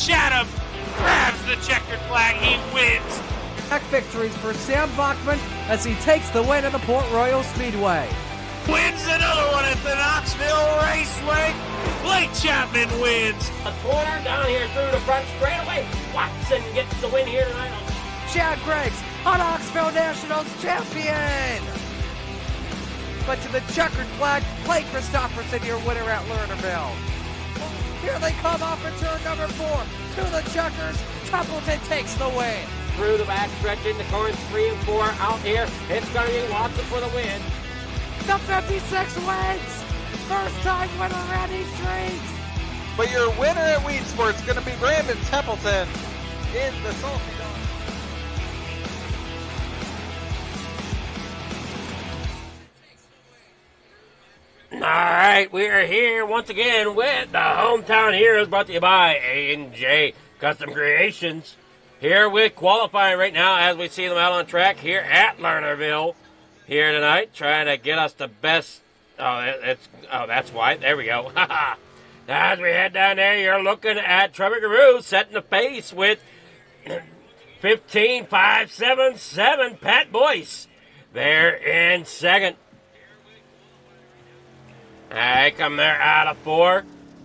Chatham grabs the checkered flag. He wins. Victories for Sam Bachman as he takes the win at the Port Royal Speedway. Wins another one at the Knoxville Raceway. Blake Chapman wins. A corner down here through the front straightaway. Watson gets the win here tonight. Chad Greggs, a Knoxville Nationals champion. But to the checkered flag, Blake Christopherson, your winner at Lernerville. Here they come off of turn number 4. To the checkers, Templeton takes the win. Through the back stretch into corners 3 and 4 out here. It's going to be Watson for the win. The 56 wins. First time winner Randy Streets. But your winner at Weed Sports is going to be Brandon Templeton in the Salty Dog. All right, we are here once again with the Hometown Heroes, brought to you by A&J Custom Creations. Here with qualifying right now as we see them out on track here at Lernerville here tonight, trying to get us the best. That's why. There we go. As we head down there, you're looking at Trevor Garou setting the pace with 15.577. Pat Boyce there in second. I come there out of 4.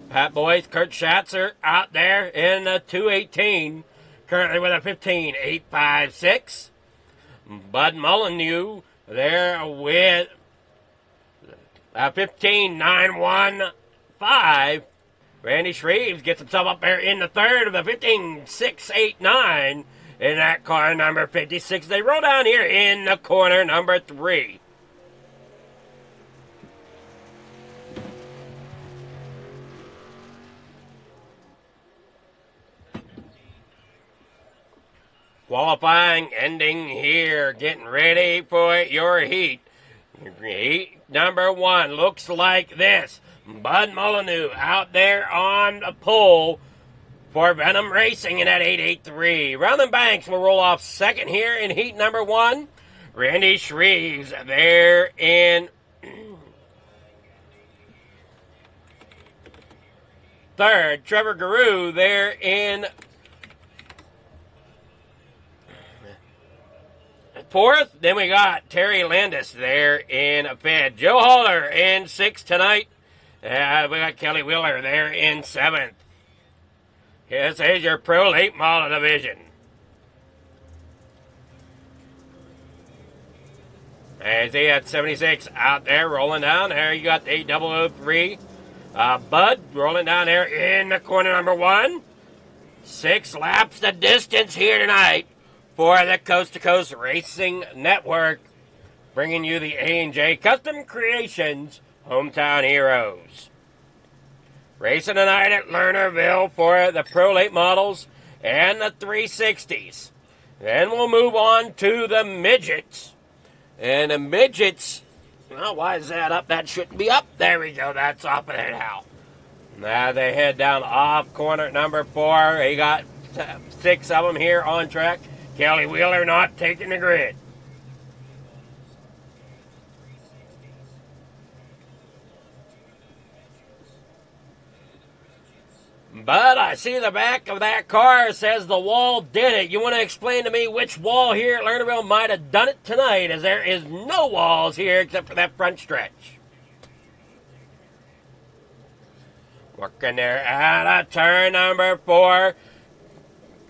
Pat Boyce, Kurt Schatzer out there in the 218. Currently with a 15.856. Bud Molyneux there with a 15.915. Randy Shreves gets himself up there in the third of the 15.689 in that car number 56. They roll down here in the corner number 3. Qualifying ending here, getting ready for your heat. Heat number 1 looks like this. Bud Molyneux out there on the pole for Venom Racing in that 883. Round Banks will roll off second here in heat number 1. Randy Shreves there in third. Trevor Garou there in fourth. Then we got Terry Landis there in fifth. Joe Haller in 6th tonight. We got Kelly Wheeler there in 7th. This is your Pro Late Model Division. And see that 76 out there rolling down. There you got the 8003. Bud rolling down there in the corner number 1. 6 laps the distance here tonight for the Coast to Coast Racing Network, bringing you the A&J Custom Creations Hometown Heroes. Racing tonight at Lernerville for the Pro Late Models and the 360s. Then we'll move on to the midgets. And the midgets, well, why is that up? That shouldn't be up. There we go. That's up and now. Now they head down off corner number 4. They got 6 of them here on track. Kelly Wheeler not taking the grid. But I see the back of that car says the wall did it. You want to explain to me which wall here at Lernerville might have done it tonight, as there is no walls here except for that front stretch. Working there out of turn number 4.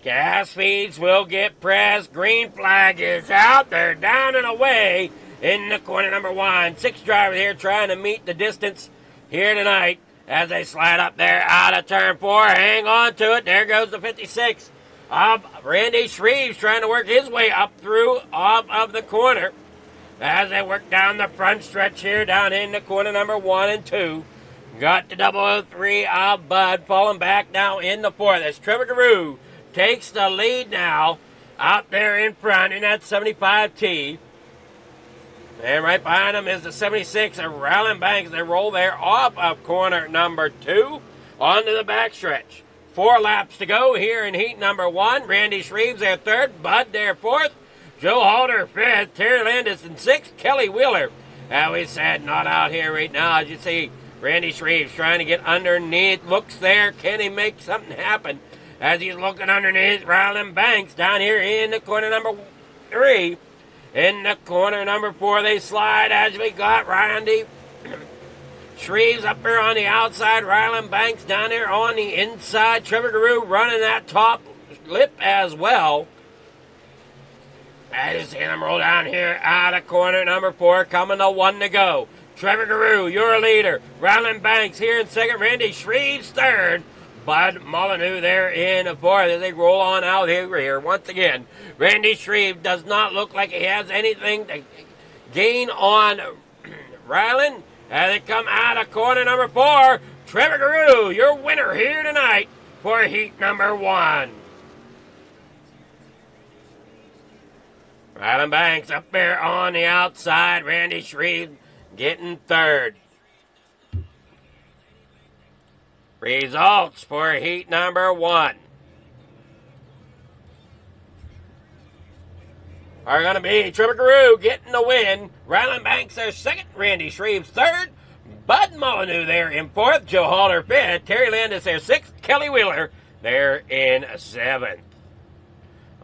Gas feeds will get pressed. Green flag is out. They're down and away in the corner number 1. 6 drivers here trying to meet the distance here tonight as they slide up there out of turn 4. Hang on to it. There goes the 56. Randy Shreves trying to work his way up through off of the corner as they work down the front stretch here down in the corner number 1 and 2. Got the 003 of Bud falling back now in the 4th. As Trevor Garou takes the lead now out there in front in that 75T. And right behind him is the 76 of Rowland Banks. They roll there off of corner number 2 onto the backstretch. 4 laps to go here in heat number 1. Randy Shreves there 3rd. Bud there 4th. Joe Halter 5th. Terry Landis in 6th. Kelly Wheeler, as we said, not out here right now. As you see, Randy Shreves trying to get underneath. Looks there. Can he make something happen? as he's looking underneath Ryland Banks down here in the corner number 3. In the corner number 4, they slide as we got Randy Shreves up there on the outside. Ryland Banks down there on the inside. Trevor Guru running that top lip as well. I just see them roll down here out of corner number 4, coming to 1 to go. Trevor Guru, your leader. Ryland Banks here in second. Randy Shreves third. Bud Molyneux there in fourth as they roll on out here. Once again, Randy Shreves does not look like he has anything to gain on Ryland. As they come out of corner number 4, Trevor Guru, your winner here tonight for heat number 1. Ryland Banks up there on the outside. Randy Shreves getting third. Results for heat number 1 are going to be Trevor Guru getting the win. Ryland Banks there second. Randy Shreves third. Bud Molyneux there in fourth. Joe Halter fifth. Terry Landis there sixth. Kelly Wheeler there in seventh.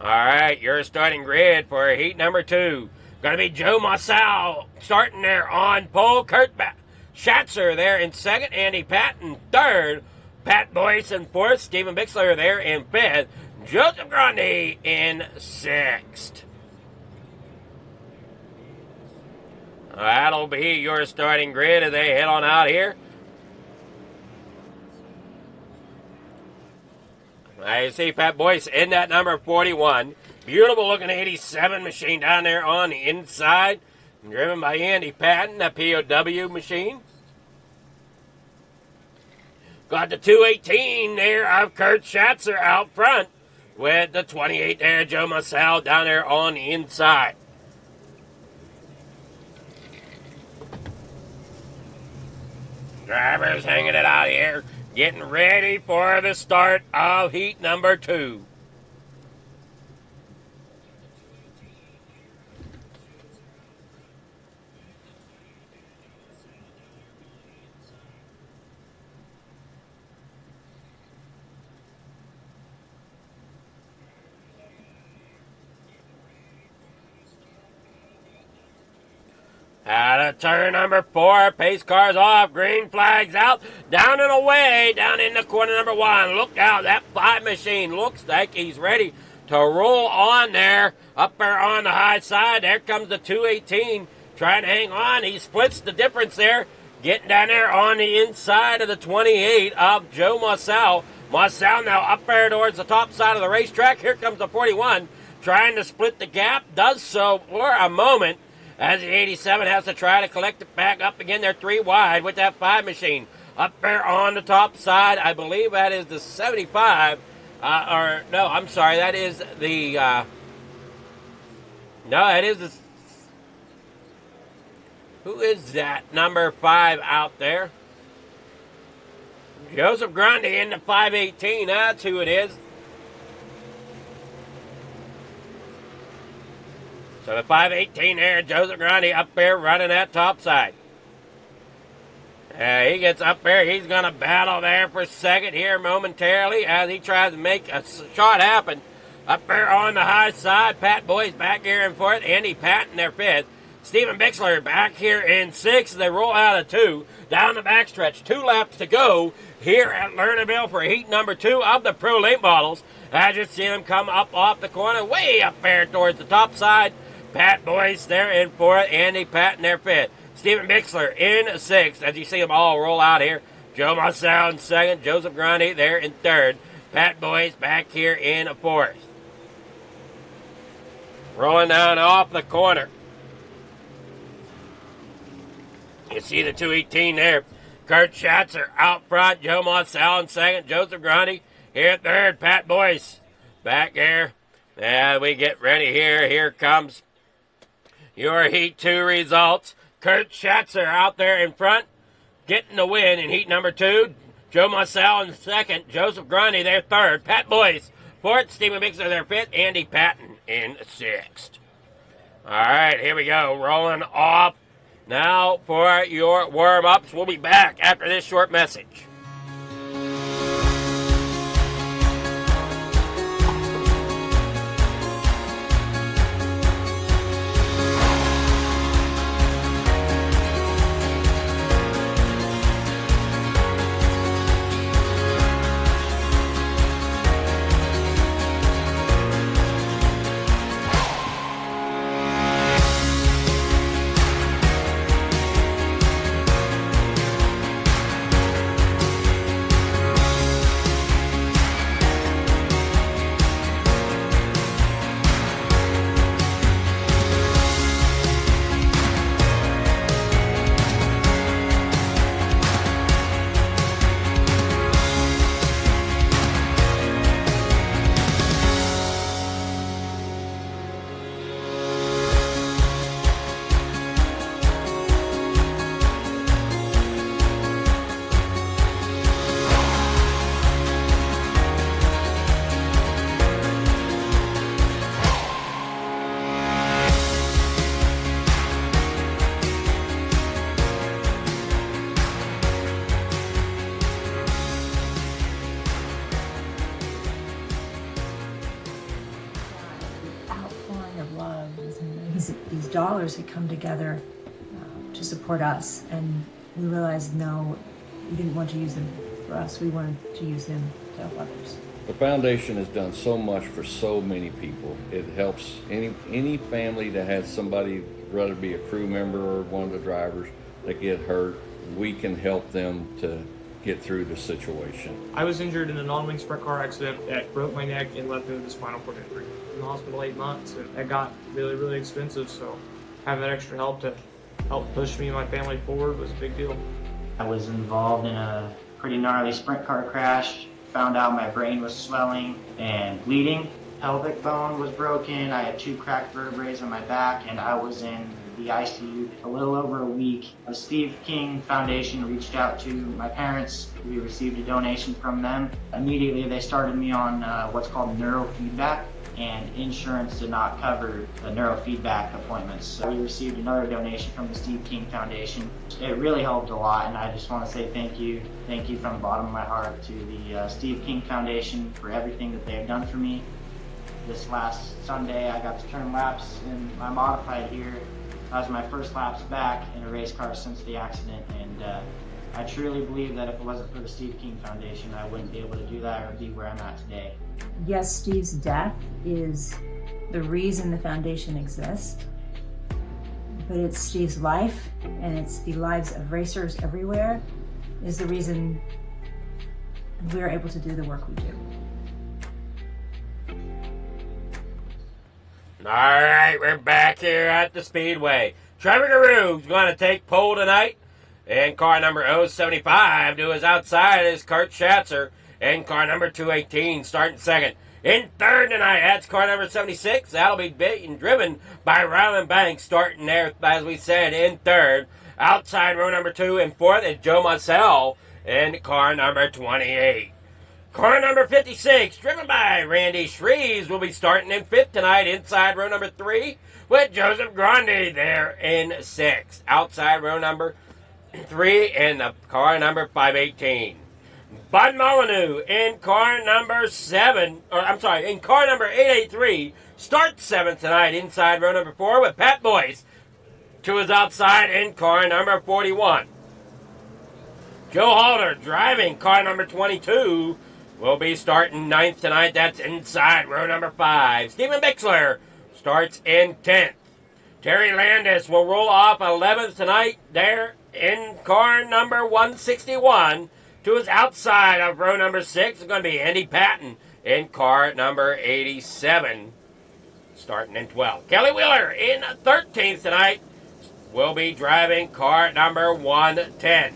All right, your starting grid for heat number 2. Going to be Joe Massal starting there on pole. Kurt Schatzer there in second. Andy Patton third. Pat Boyce in fourth. Stephen Bixler there in fifth. Joseph Grande in sixth. That'll be your starting grid as they head on out here. I see Pat Boyce in that number 41. Beautiful looking 87 machine down there on the inside. Driven by Andy Patton, the POW machine. Got the 218 there of Kurt Schatzer out front. With the 28 there, Joe Massal down there on the inside. Drivers hanging it out here. Getting ready for the start of heat number 2. Out of turn number 4, pace cars off, green flags out, down and away, down in the corner number 1. Look out, that 5 machine looks like he's ready to roll on there. Up there on the high side, there comes the 218, trying to hang on. He splits the difference there, getting down there on the inside of the 28 of Joe Massal. Massal now up there towards the top side of the racetrack. Here comes the 41, trying to split the gap, does so for a moment. As the 87 has to try to collect it back up again. They're 3 wide with that 5 machine. Up there on the top side, I believe that is the 75. That is the... Who is that number 5 out there? Joseph Grundy in the 518. That's who it is. So the 518 there, Joseph Grundy up there running that top side. He gets up there. He's going to battle there for second here momentarily as he tries to make a shot happen. Up there on the high side, Pat Boyce back here in fourth. Andy Patton there fifth. Stephen Bixler back here in sixth. They roll out of 2 down the backstretch. 2 laps to go here at Lernerville for heat number 2 of the Pro Late Models. As you see them come up off the corner, way up there towards the top side. Pat Boyce there in fourth. Andy Patton there fifth. Stephen Bixler in sixth. As you see them all roll out here. Joe Massal in second. Joseph Grundy there in third. Pat Boyce back here in fourth. Rolling down off the corner. You see the 218 there. Kurt Schatzer out front. Joe Massal in second. Joseph Grundy here third. Pat Boyce back there. And we get ready here. Here comes your Heat 2 results. Kurt Schatzer out there in front, getting the win in Heat number 2. Joe Massal in second. Joseph Grundy there third. Pat Boyce fourth. Stephen Bixler there fifth. Andy Patton in sixth. All right, here we go. Rolling off now for your warm-ups. We'll be back after this short message. these dollars had come together to support us, and we realized, no, we didn't want to use them for us. We wanted to use them to help others. The foundation has done so much for so many people. It helps any family that has somebody, whether it be a crew member or one of the drivers, that get hurt. We can help them to get through the situation. I was injured in a non-wing sprint car accident that broke my neck and left me with a spinal cord injury. In the hospital 8 months, and that got really, really expensive, so having that extra help to help push me and my family forward was a big deal. I was involved in a pretty gnarly sprint car crash. Found out my brain was swelling and bleeding. Pelvic bone was broken. I had 2 cracked vertebrae on my back, and I was in the ICU a little over a week. The Steve King Foundation reached out to my parents. We received a donation from them. Immediately they started me on what's called neurofeedback, and insurance did not cover the neurofeedback appointments. So we received another donation from the Steve King Foundation. It really helped a lot, and I just want to say thank you. Thank you from the bottom of my heart to the Steve King Foundation for everything that they have done for me. This last Sunday I got to turn laps in my modified here. That was my first laps back in a race car since the accident, and I truly believe that if it wasn't for the Steve King Foundation, I wouldn't be able to do that or be where I'm at today. Yes, Steve's death is the reason the foundation exists, but it's Steve's life, and it's the lives of racers everywhere, is the reason we're able to do the work we do. All right, we're back here at the Speedway. Trevor Garou's going to take pole tonight. And car number 075 to his outside is Kurt Schatzer. And car number 218 starting second. In third tonight, that's car number 76. That'll be being driven by Ryland Banks starting there, as we said, in third. Outside row number 2 and fourth is Joe Marcel in car number 28. Car number 56, driven by Randy Shreves, will be starting in fifth tonight inside row number 3 with Joseph Grande there in sixth. Outside row number 3 in the car number 518. Bud Molyneux in car number in car number 883, starts seventh tonight inside row number 4 with Pat Boyce to his outside in car number 41. Joe Halter driving car number 22 will be starting ninth tonight. That's inside row number 5. Stephen Bixler starts in 10th. Terry Landis will roll off 11th tonight there in car number 161. To his outside of row number 6 is going to be Andy Patton in car number 87, starting in 12th. Kelly Wheeler in 13th tonight will be driving car number 110.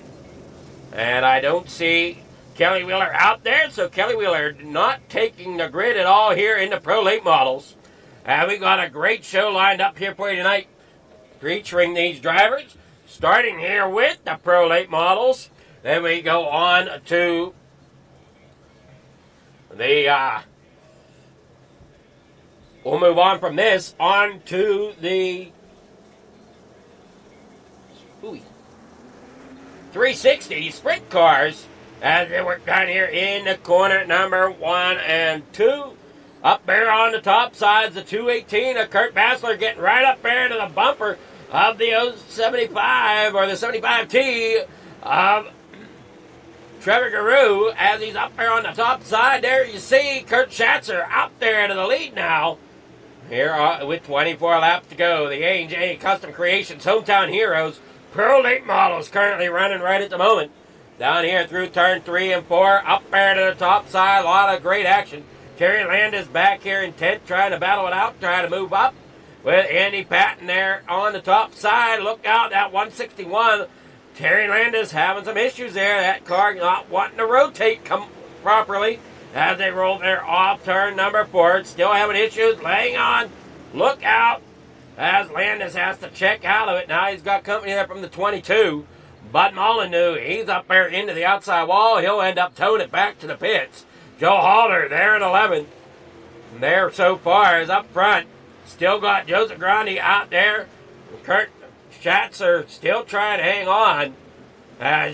And I don't see Kelly Wheeler out there, so Kelly Wheeler not taking the grid at all here in the Pro Late Models. And we got a great show lined up here for you tonight, featuring these drivers, starting here with the Pro Late Models. Then we go on to the, we'll move on from this on to the 360 sprint cars as they work down here in the corner number 1 and 2. Up there on the top sides, the 218 of Kurt Bassler getting right up there to the bumper of the 075 or the 75T of Trevor Garou as he's up there on the top side. There you see Kurt Schatzer out there to the lead now. Here with 24 laps to go. The A&J Custom Creations Hometown Heroes Pro Late Models currently running right at the moment. Down here through turn 3 and 4. Up there to the top side. A lot of great action. Terry Landis back here in 10th trying to battle it out. Trying to move up with Andy Patton there on the top side. Look out, that 161. Terry Landis having some issues there. That car not wanting to rotate properly as they roll there off turn number 4. Still having issues. Laying on. Look out as Landis has to check out of it. Now he's got company there from the 22. Bud Molyneux, he's up there into the outside wall. He'll end up towing it back to the pits. Joe Halter there in 11th. And there so far is up front. Still got Joseph Grande out there. Kurt Schatzer still trying to hang on.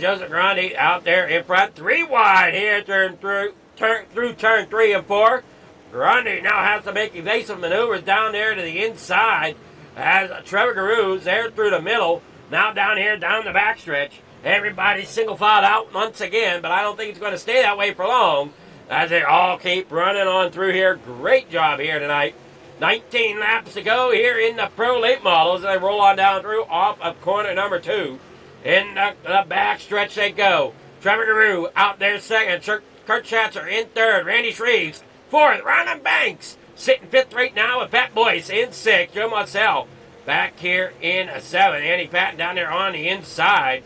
Joseph Grande out there in front. 3 wide here through turn 3 and 4. Grande now has to make evasive maneuvers down there to the inside as Trevor Garu's there through the middle. Now down here, down the backstretch. Everybody's single filed out once again, but I don't think it's going to stay that way for long as they all keep running on through here. Great job here tonight. 19 laps to go here in the Pro Late Models. They roll on down through off of corner number 2. In the back stretch they go. Trevor Garu out there second. Kurt Schatzer in third. Randy Shreves fourth. Ryan Banks sitting fifth right now with Pat Boyce in sixth. Joe Marcel back here in seventh. Andy Patton down there on the inside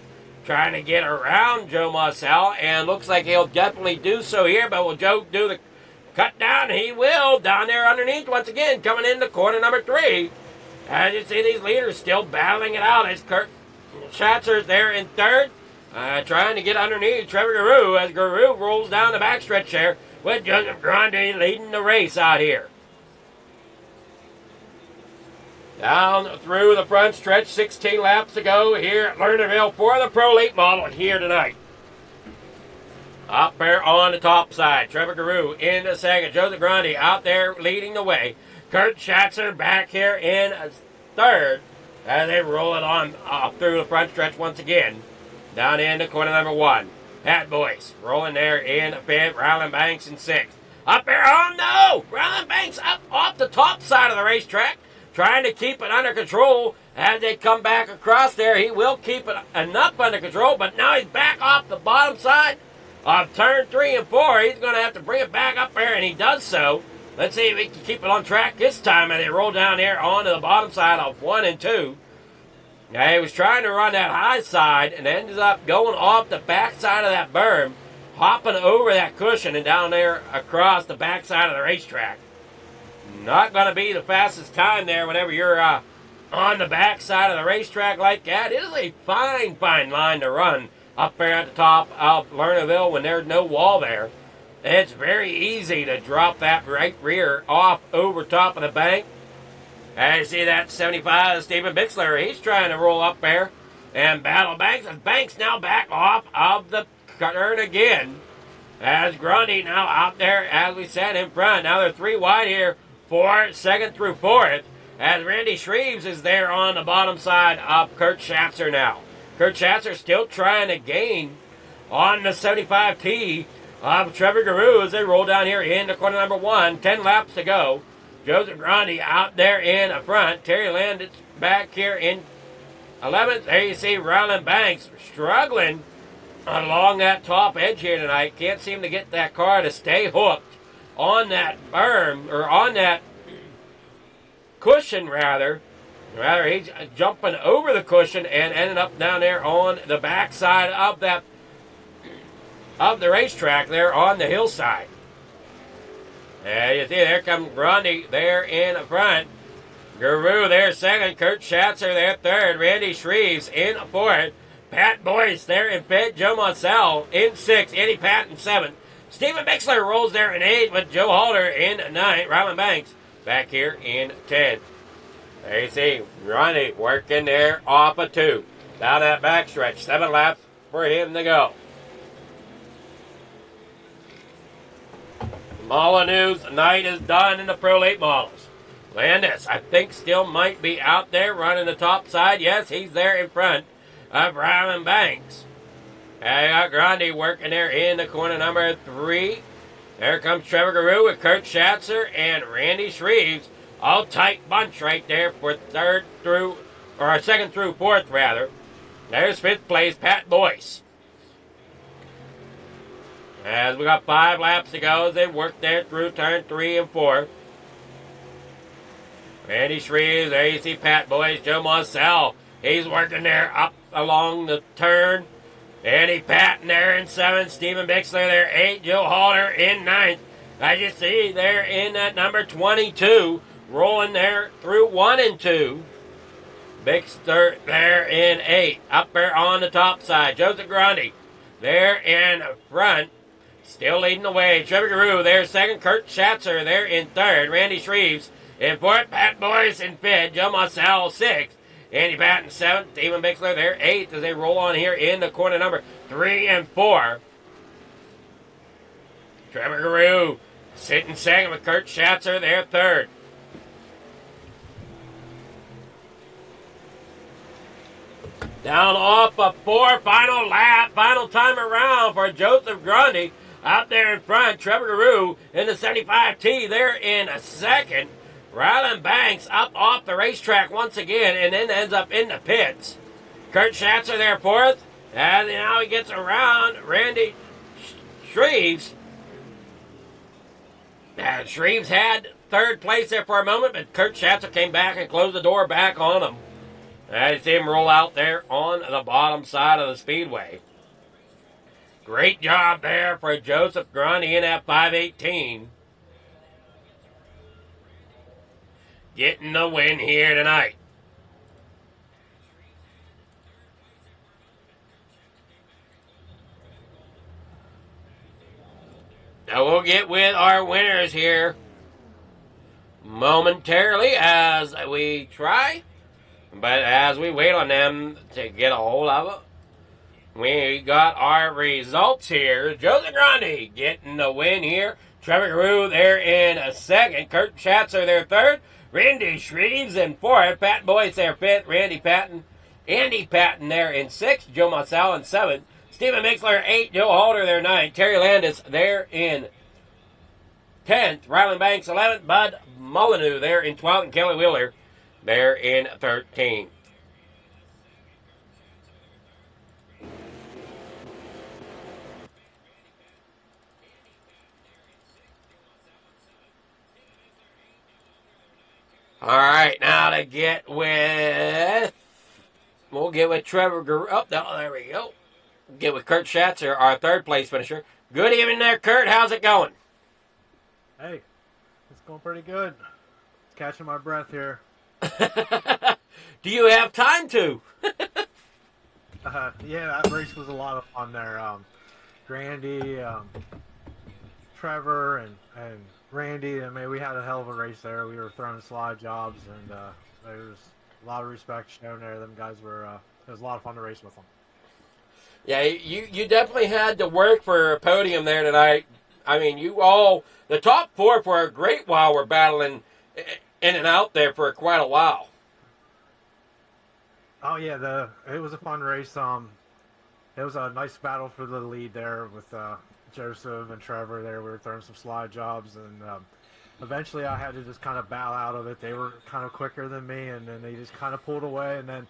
trying to get around Joe Marcel, and looks like he'll definitely do so here, but will Joe do the cut down? He will, down there underneath once again, coming into corner number 3. As you see, these leaders still battling it out as Kurt Schatzer's there in third, trying to get underneath Trevor Garu as Garu rolls down the backstretch there with Joseph Grande leading the race out here. Down through the front stretch, 16 laps to go here at Lernerville for the Pro Late Model here tonight. Up there on the top side, Trevor Garu in the second. Joseph Grande out there leading the way. Kurt Schatzer back here in third as they roll it on up through the front stretch once again. Down into corner number 1. Pat Boyce rolling there in fifth. Ryland Banks in sixth. Up there, oh no! Ryland Banks up off the top side of the racetrack, trying to keep it under control as they come back across there. He will keep it enough under control, but now he's back off the bottom side of turn 3 and 4. He's going to have to bring it back up there, and he does so. Let's see if he can keep it on track this time as they roll down here onto the bottom side of 1 and 2. Now, he was trying to run that high side and ended up going off the back side of that berm, hopping over that cushion and down there across the back side of the racetrack. Not going to be the fastest time there whenever you're on the back side of the racetrack like that. It is a fine, fine line to run up there at the top of Lernerville when there's no wall there. It's very easy to drop that right rear off over top of the bank. And you see that 75, Stephen Bixler, he's trying to roll up there and battle Banks. As Banks now back off of the turn again. As Grundy now out there, as we said, in front. Now they're 3 wide here for second through fourth. As Randy Shreves is there on the bottom side of Kurt Schatzer now. Kurt Schatzer still trying to gain on the 75T of Trevor Garu as they roll down here into corner number 1. 10 laps to go. Joseph Grande out there in front. Terry Landis back here in 11th. There you see Ryland Banks struggling along that top edge here tonight. Can't seem to get that car to stay hooked on that berm, or on that cushion rather. Rather, he's jumping over the cushion and ended up down there on the backside of that of the racetrack there on the hillside. And you see there comes Grundy there in front. Guru there second. Kurt Schatzer there third. Randy Shreves in fourth. Pat Boyce there in fifth. Joe Marcel in sixth. Eddie Patton seventh. Stephen Bixler rolls there in eighth with Joe Halter in ninth. Ryland Banks back here in 10th. There you see Grundy working there off of 2. Down that backstretch. 7 laps for him to go. Molyneux's night is done in the Pro Late Models. Landis, I think, still might be out there running the top side. Yes, he's there in front of Ryland Banks. I got Grundy working there in the corner number 3. There comes Trevor Garu with Kurt Schatzer and Randy Shreves. All tight bunch right there for second through fourth rather. There's 5th place, Pat Boyce. As we got 5 laps to go as they work there through turn 3 and 4. Randy Shreves, there you see Pat Boyce. Joe Marcel, he's working there up along the turn. Eddie Patton there in 7th. Stephen Bixler there 8th. Joe Halter in 9th. As you see there in that number 22, rolling there through 1 and 2. Bixler there in 8th. Up there on the top side. Joseph Grundy there in front. Still leading the way. Trevor Garu there second. Kurt Schatzer there in third. Randy Shreves in fourth. Pat Boyce in fifth. Joe Marcel 6th. Andy Patton 7th. Stephen Bixler there 8th as they roll on here in the corner number 3 and 4. Trevor Garu sitting second with Kurt Schatzer there third. Down off of 4, final lap, final time around for Joseph Grundy. Out there in front, Trevor Guru in the 75T. They're in a second. Ryland Banks up off the racetrack once again and then ends up in the pits. Kurt Schatzer there fourth. And now he gets around Randy Shreves. Shreves had third place there for a moment, but Kurt Schatzer came back and closed the door back on him. I see him roll out there on the bottom side of the speedway. Great job there for Joseph Grundy in that 518. Getting the win here tonight. Now we'll get with our winners here momentarily as we try. But as we wait on them to get a hold of it, we got our results here. Joseph Grundy getting the win here. Trevor Guru there in a second. Kurt Schatzer there third. Randy Shreves in fourth. Pat Boyce there fifth. Andy Patton there in sixth. Joe Massell in seventh. Stephen Mixler 8. Joe Halter there 9. Terry Landis there in 10th. Ryland Banks 11th. Bud Molyneux there in 12th. And Kelly Wheeler there in 13th. All right, now to get with, we'll get with Trevor Guru. Oh, no, there we go. Get with Kurt Schatzer, our third place finisher. Good evening there, Kurt. How's it going? Hey, it's going pretty good. Catching my breath here. Do you have time to? Yeah, that race was a lot of fun there. Grandy, Trevor, and Randy. I mean, we had a hell of a race there. We were throwing slide jobs, and there was a lot of respect shown there. Them guys were. It was a lot of fun to race with them. Yeah, you definitely had to work for a podium there tonight. I mean, the top four for a great while were battling in and out there for quite a while. Oh yeah, it was a fun race. It was a nice battle for the lead there with Joseph and Trevor there. We were throwing some slide jobs, and eventually I had to just kind of bow out of it. They were kind of quicker than me, and then they just kind of pulled away, and then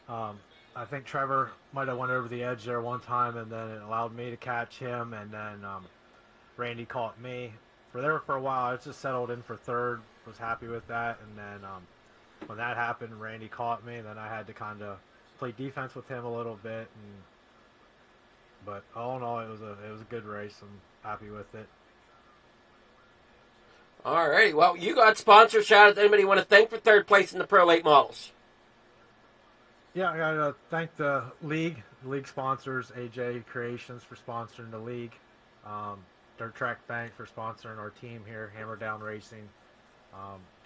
I think Trevor might have went over the edge there one time, and then it allowed me to catch him, and then Randy caught me. For a while, I just settled in for third, was happy with that, and then when that happened, Randy caught me, and then I had to kind of play defense with him a little bit, but all in all, it was a good race. I'm happy with it. All right, well, you got sponsor shout-outs. Anybody want to thank for third place in the Pro Late Models? Yeah, I got to thank the league sponsors, AJ Creations for sponsoring the league, Dirt Track Bank for sponsoring our team here, Hammer Down Racing,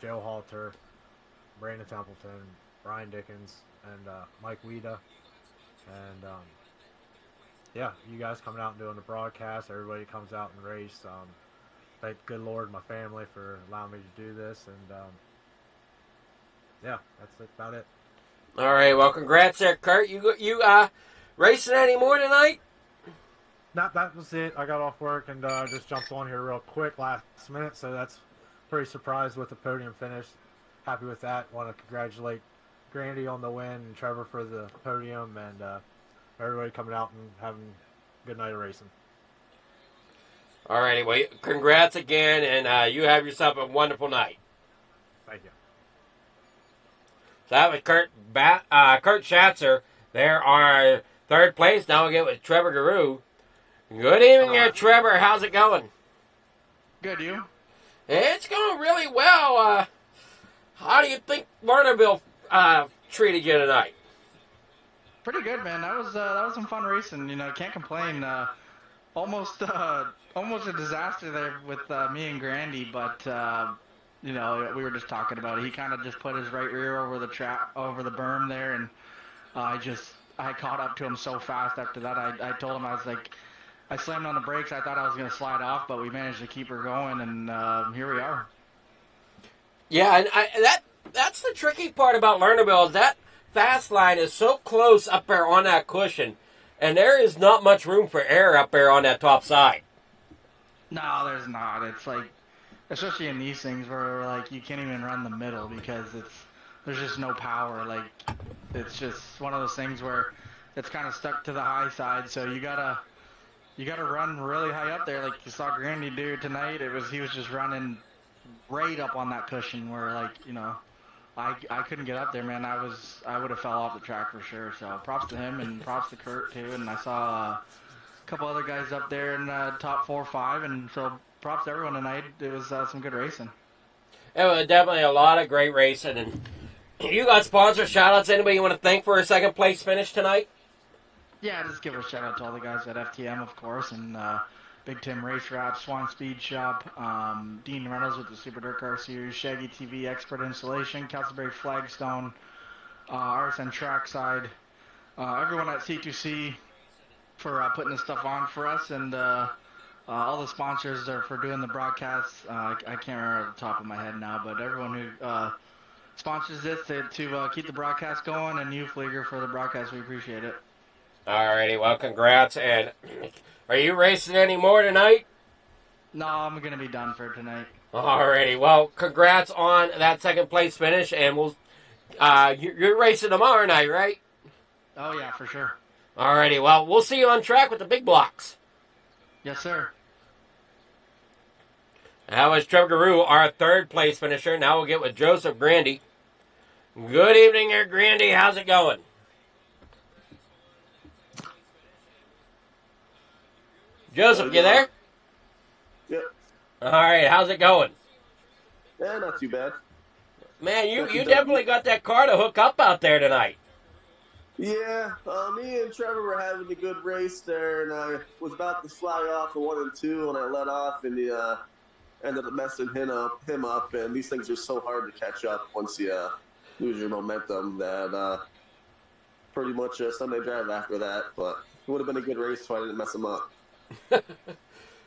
Joe Halter, Brandon Templeton, Brian Dickens, and Mike Weeda. And yeah, you guys coming out and doing the broadcast, everybody comes out and race. Thank good Lord my family for allowing me to do this, and yeah, that's about it. All right, well, congrats there, Kurt. You racing any more tonight? That was it. I got off work and just jumped on here real quick last minute, so that's pretty surprised with the podium finish. Happy with that. Want to congratulate Grandy on the win and Trevor for the podium, and everybody coming out and having a good night of racing. All right, anyway, congrats again, and you have yourself a wonderful night. Thank you. So that was Kurt Schatzer. There are third place. Now we'll get with Trevor Guru. Good evening there, Trevor. How's it going? Good, you? It's going really well. How do you think Lernerville treated you tonight? Pretty good, man. That was some fun racing. You know, can't complain. Almost a disaster there with me and Grandy, but you know, we were just talking about it. He kind of just put his right rear over the berm there, and I caught up to him so fast after that. I told him, I was like, I slammed on the brakes. I thought I was going to slide off, but we managed to keep her going, and here we are. Yeah, and that's the tricky part about Lernerville is that fast line is so close up there on that cushion, and there is not much room for air up there on that top side. No, there's not. It's like, especially in these things where like you can't even run the middle because there's just no power. Like, it's just one of those things where it's kind of stuck to the high side, so you gotta run really high up there, like you saw Grandy do tonight. He was just running right up on that cushion where, like, you know, I couldn't get up there, man. I would have fell off the track for sure. So props to him and props to Kurt too. And I saw a couple other guys up there in top 4 or 5, and so props to everyone tonight. It was some good racing. It was definitely a lot of great racing. And you got sponsor shout-outs. Anybody you want to thank for a second place finish tonight? Yeah, just give a shout out to all the guys at FTM, of course, and Big Tim Race Wrap, Swan Speed Shop, Dean Reynolds with the Super Dirt Car Series, Shaggy TV Expert Installation, Castleberry Flagstone, RSN Trackside, everyone at C2C for putting this stuff on for us, and all the sponsors are for doing the broadcasts. I can't remember off the top of my head now, but everyone who sponsors this to keep the broadcast going, and you, Flieger, for the broadcast, we appreciate it. Alrighty, well, congrats. And are you racing any more tonight? No, I'm going to be done for tonight. Alrighty, well, congrats on that second place finish, and we'll you're racing tomorrow night, right? Oh, yeah, for sure. Alrighty, well, we'll see you on track with the big blocks. Yes, sir. That was Trevor Guru, our third place finisher. Now we'll get with Joseph Grandy. Good evening there, Grandy. How's it going? Joseph, you there? Yep. All right, how's it going? Yeah, not too bad. Man, you definitely got that car to hook up out there tonight. Yeah, me and Trevor were having a good race there, and I was about to fly off for 1 and 2, and I let off, and he ended up messing him up, and these things are so hard to catch up once you lose your momentum that pretty much a Sunday drive after that, but it would have been a good race if I didn't mess him up.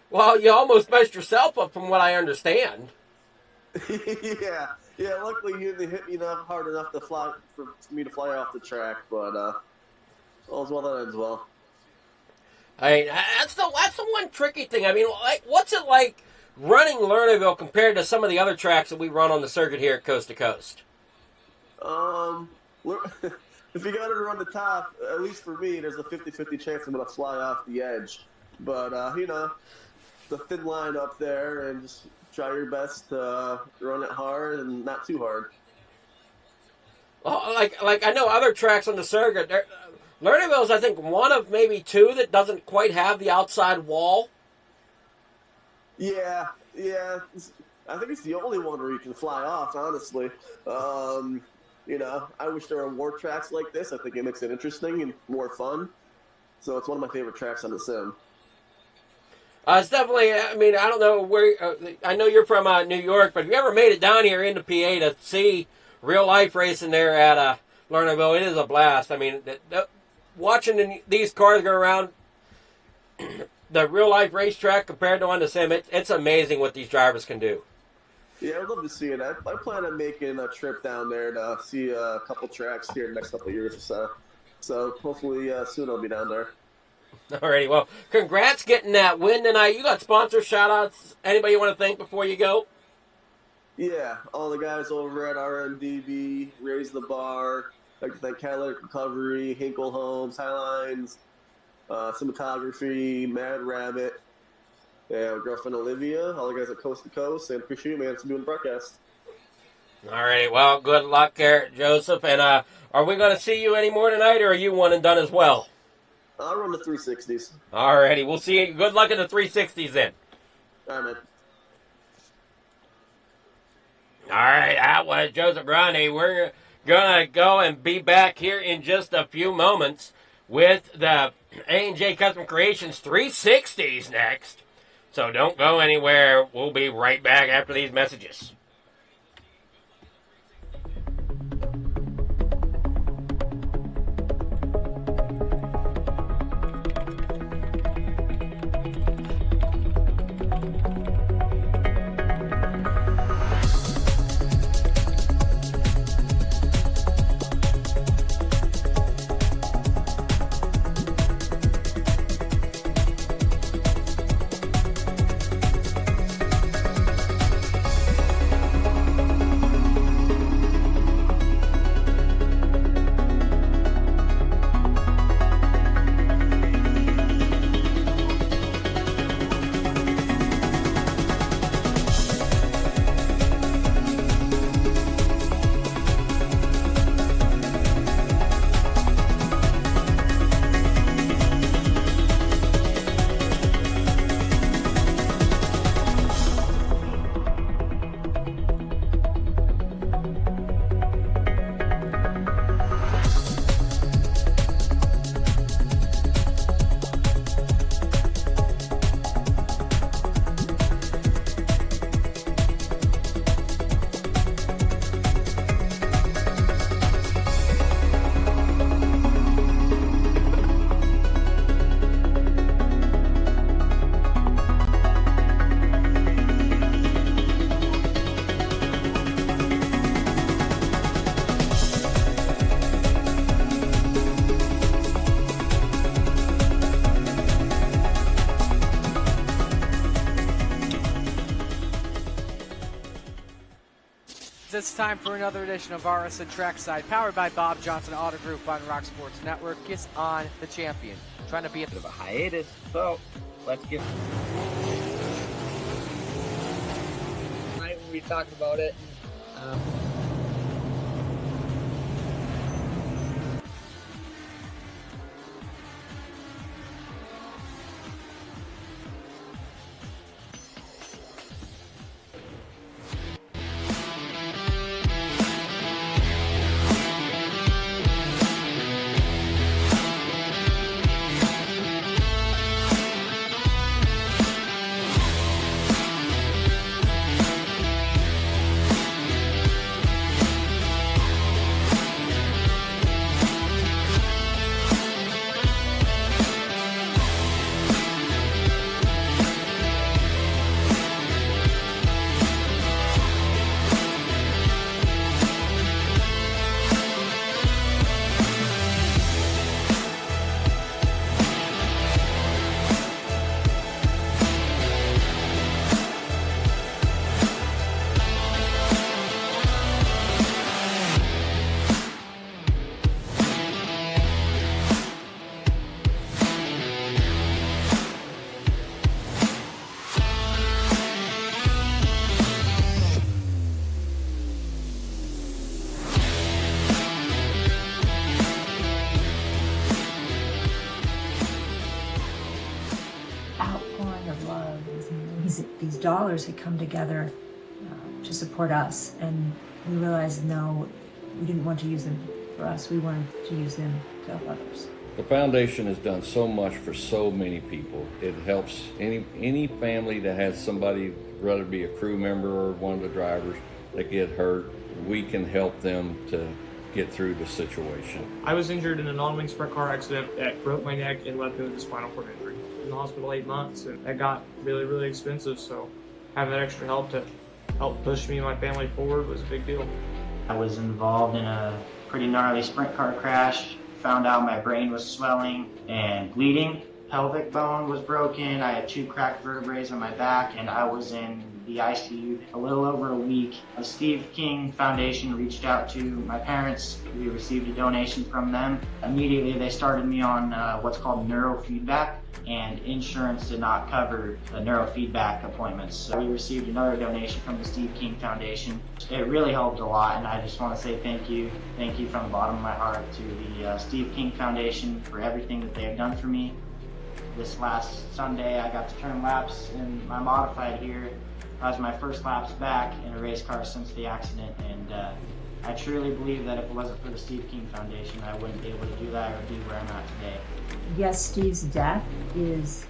Well, you almost messed yourself up from what I understand. Yeah. Luckily, he didn't hit me hard enough for me to fly off the track, but all's well that ends well. I mean, that's the one tricky thing. I mean, like, what's it like running Lernerville compared to some of the other tracks that we run on the circuit here at Coast to Coast? If you got to run the top, at least for me, there's a 50-50 chance I'm going to fly off the edge. But, you know, the thin line up there, and just try your best to run it hard and not too hard. Well, like I know other tracks on the circuit, Lernerville's, I think, one of maybe 2 that doesn't quite have the outside wall. Yeah. I think it's the only one where you can fly off, honestly. You know, I wish there were more tracks like this. I think it makes it interesting and more fun. So it's one of my favorite tracks on the sim. It's definitely, I mean, I don't know where, I know you're from New York, but if you ever made it down here into PA to see real life racing there at Lernerville, it is a blast. I mean, watching these cars go around the real life racetrack compared to on the sim, it's amazing what these drivers can do. Yeah, I'd love to see it. I plan on making a trip down there to see a couple tracks here in the next couple of years or so. So hopefully soon I'll be down there. Alrighty, well, congrats getting that win tonight. You got sponsor shout-outs. Anybody you want to thank before you go? Yeah, all the guys over at RMDB, Raise the Bar, I'd like to thank Catalytic Recovery, Hinkle Homes, Highlines, Cinematography, Mad Rabbit, and girlfriend Olivia, all the guys at Coast to Coast, and appreciate you, man, for doing the broadcast. Alrighty, well, good luck there, Joseph. And are we going to see you any more tonight, or are you one and done as well? I'll run the 360s. Alrighty, we'll see you. Good luck in the 360s then. All right, man. Alright, that was Joseph Grande. We're going to go and be back here in just a few moments with the A&J Custom Creations 360s next. So don't go anywhere. We'll be right back after these messages. kids, it's time for another edition of RSN Trackside, powered by Bob Johnson Auto Group on Rock Sports Network. It's on the champion, trying to be a bit of a hiatus, so let's get... Right, we talked about it. These dollars had come together to support us, and we realized, no, we didn't want to use them for us. We wanted to use them to help others. The foundation has done so much for so many people. It helps any family that has somebody, whether it be a crew member or one of the drivers, that get hurt. We can help them to get through the situation. I was injured in a non-wing sprint car accident that broke my neck and left me with a spinal cord injury. In the hospital 8 months, and that got really, really expensive, so having that extra help to help push me and my family forward was a big deal. I was involved in a pretty gnarly sprint car crash, found out my brain was swelling and bleeding. Pelvic bone was broken, I had 2 cracked vertebrae on my back, and I was in the ICU a little over a week. The Steve King Foundation reached out to my parents. We received a donation from them. Immediately they started me on what's called neurofeedback, and insurance did not cover the neurofeedback appointments. So we received another donation from the Steve King Foundation. It really helped a lot, and I just want to say thank you from the bottom of my heart to the Steve King Foundation for everything that they have done for me. This last Sunday I got to turn laps in my modified here. That was my first laps back in a race car since the accident, and I truly believe that if it wasn't for the Steve King Foundation, I wouldn't be able to do that or be where I'm at today. Yes, Steve's death is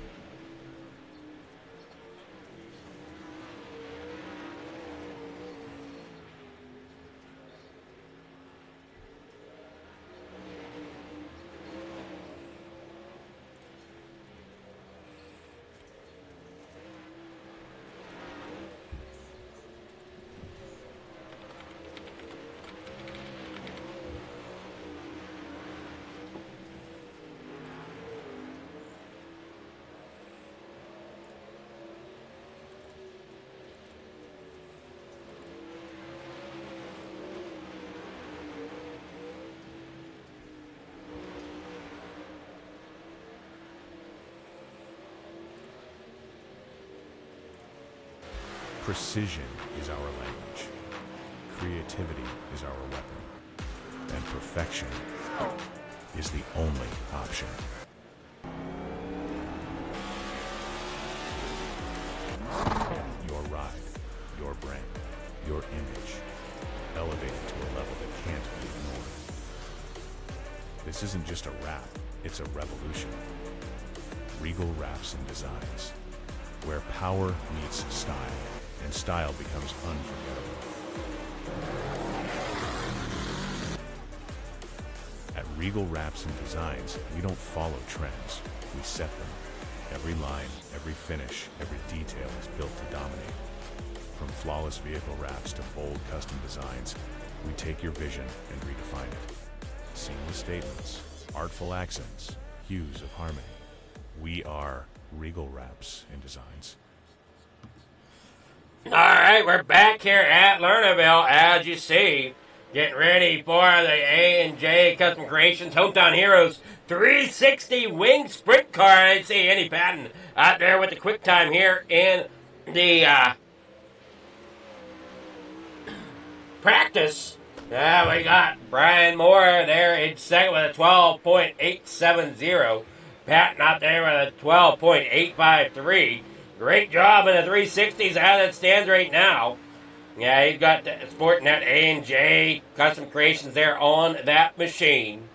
Precision is our language. Creativity is our weapon. And perfection is the only option. Your ride, your brand, your image, elevated to a level that can't be ignored. This isn't just a wrap, it's a revolution. Regal Wraps and Designs, where power meets style, and style becomes unforgettable. At Regal Wraps and Designs, we don't follow trends, we set them. Every line, every finish, every detail is built to dominate. From flawless vehicle wraps to bold custom designs, we take your vision and redefine it. Seamless statements, artful accents, hues of harmony. We are Regal Wraps and Designs. Alright, we're back here at Lernerville, as you see, getting ready for the A&J Custom Creations Hometown Heroes 360 wing sprint car. I didn't see Andy Patton out there with the quick time here in the practice. We got Brian Moore there in second with a 12.870. Patton out there with a 12.853. Great job in the 360s as it stands right now. Yeah, he's got the sporting that A&J Custom Creations there on that machine.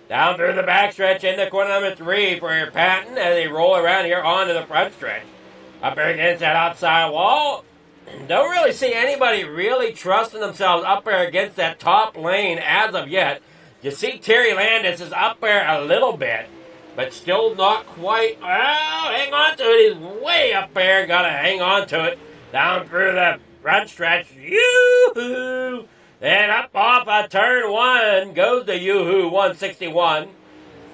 Down through the backstretch into corner number 3 for your Patton as they roll around here onto the front stretch. Up there against that outside wall. Don't really see anybody really trusting themselves up there against that top lane as of yet. You see Terry Landis is up there a little bit, but still not quite. Well, hang on to it. He's way up there. Got to hang on to it. Down through the front stretch. Yoo-hoo! And up off of turn 1 goes the Yoo-hoo 161.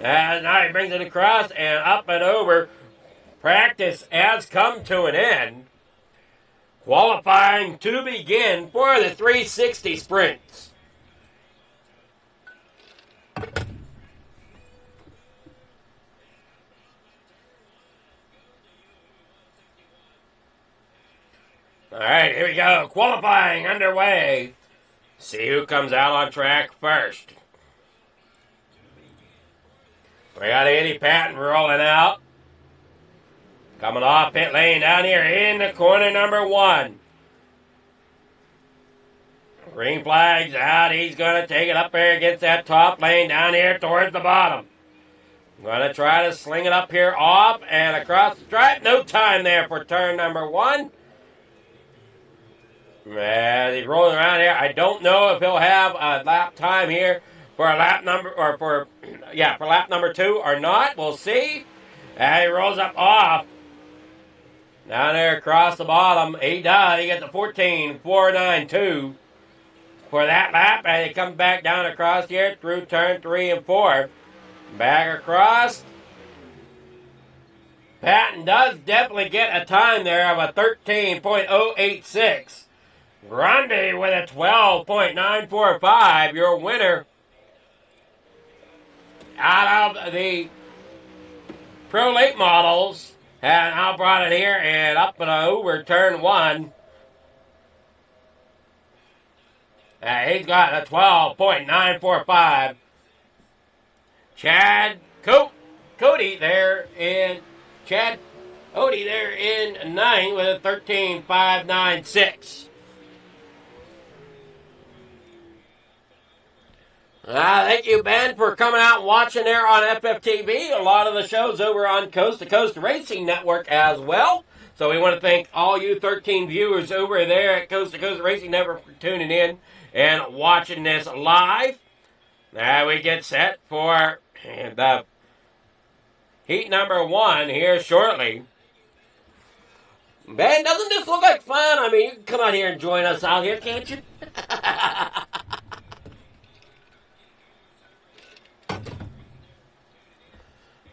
And now he brings it across and up and over. Practice has come to an end. Qualifying to begin for the 360 sprints. All right, here we go. Qualifying underway. See who comes out on track first. We got Andy Patton rolling out. Coming off pit lane down here in the corner number 1. Green flag's out. He's going to take it up there against that top lane down here towards the bottom. Going to try to sling it up here off and across the stripe. No time there for turn number 1. As he's rolling around here, I don't know if he'll have a lap time here for a lap number or for lap number 2 or not. We'll see. And he rolls up off. Down there across the bottom, he does. He gets a 14.492 for that lap, and he comes back down across here through turn 3 and 4. Back across. Patton does definitely get a time there of a 13.086. Grundy with a 12.945, your winner out of the Pro Late models. And I brought it here and up and over turn 1. He's got a 12.945. Chad Cody there in 9 with a 13.596. Thank you, Ben, for coming out and watching there on FFTV. A lot of the shows over on Coast to Coast Racing Network as well. So we want to thank all you 13 viewers over there at Coast to Coast Racing Network for tuning in and watching this live. Now we get set for the heat number 1 here shortly. Ben, doesn't this look like fun? I mean, you can come out here and join us out here, can't you?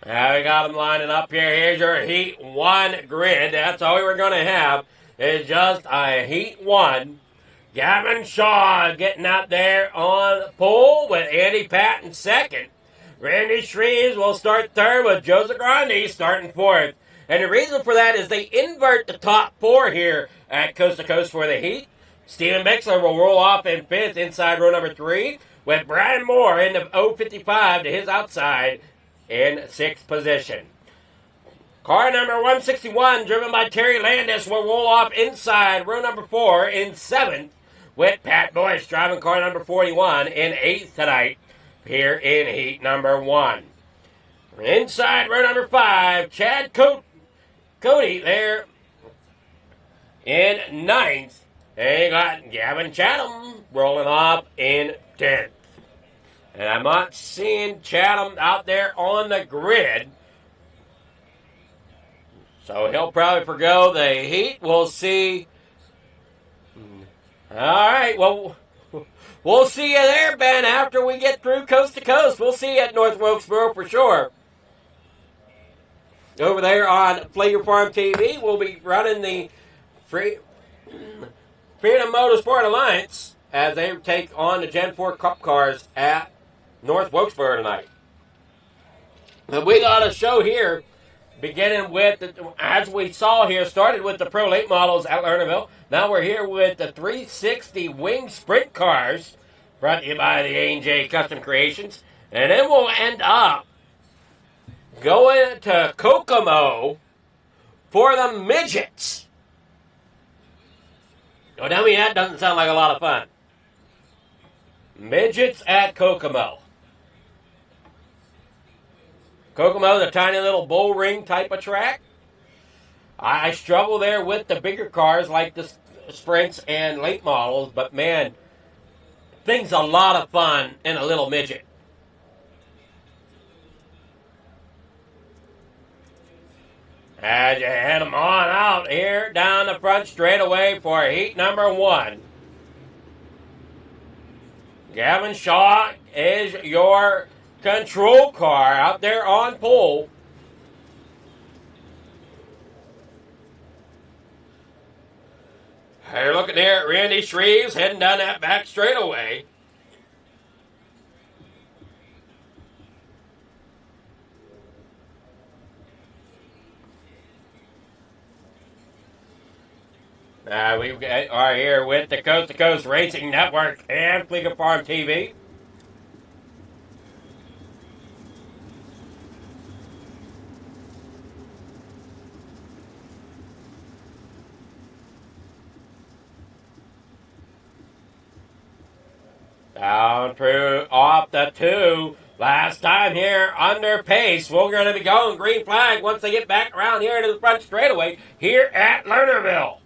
Now we got them lining up here. Here's your Heat 1 grid. That's all we were going to have. It's just a Heat 1. Gavin Shaw getting out there on pole with Andy Patton second. Randy Shreves will start third with Joseph Grundy starting fourth. And the reason for that is they invert the top 4 here at Coast to Coast for the Heat. Steven Bixler will roll off in 5th inside row number 3 with Brian Moore in the 055 to his outside in 6th position. Car number 161, driven by Terry Landis, will roll off inside row number 4 in 7th, with Pat Boyce driving car number 41 in 8th tonight here in heat number 1. Inside row number 5, Chad Cody there in 9th. And you got Gavin Chatham rolling off in 10th. And I'm not seeing Chatham out there on the grid. So he'll probably forgo the heat. We'll see. All right. Well, we'll see you there, Ben, after we get through Coast to Coast. We'll see you at North Wilkesboro for sure. Over there on Flavor Farm TV, we'll be running the Freedom Motorsport Alliance as they take on the Gen 4 Cup cars at North Wilkesboro tonight. But we got a show here beginning with, as we saw here, started with the Pro Late models at Lernerville. Now we're here with the 360 Wing Sprint cars, brought to you by the A&J Custom Creations. And then we'll end up going to Kokomo for the midgets. Oh, tell me that doesn't sound like a lot of fun. Midgets at Kokomo. Kokomo's a tiny little bull ring type of track. I struggle there with the bigger cars like the sprints and late models, but man, things a lot of fun in a little midget. As you head them on out here down the front straightaway for heat number 1. Gavin Shaw is your control car out there on pole. You're looking there at Randy Shreves heading down that back straightaway. We are here with the Coast to Coast Racing Network and Fleeca Farm TV. Down through off the 2. Last time here under pace. We're going to be going green flag once they get back around here to the front straightaway here at Lernerville.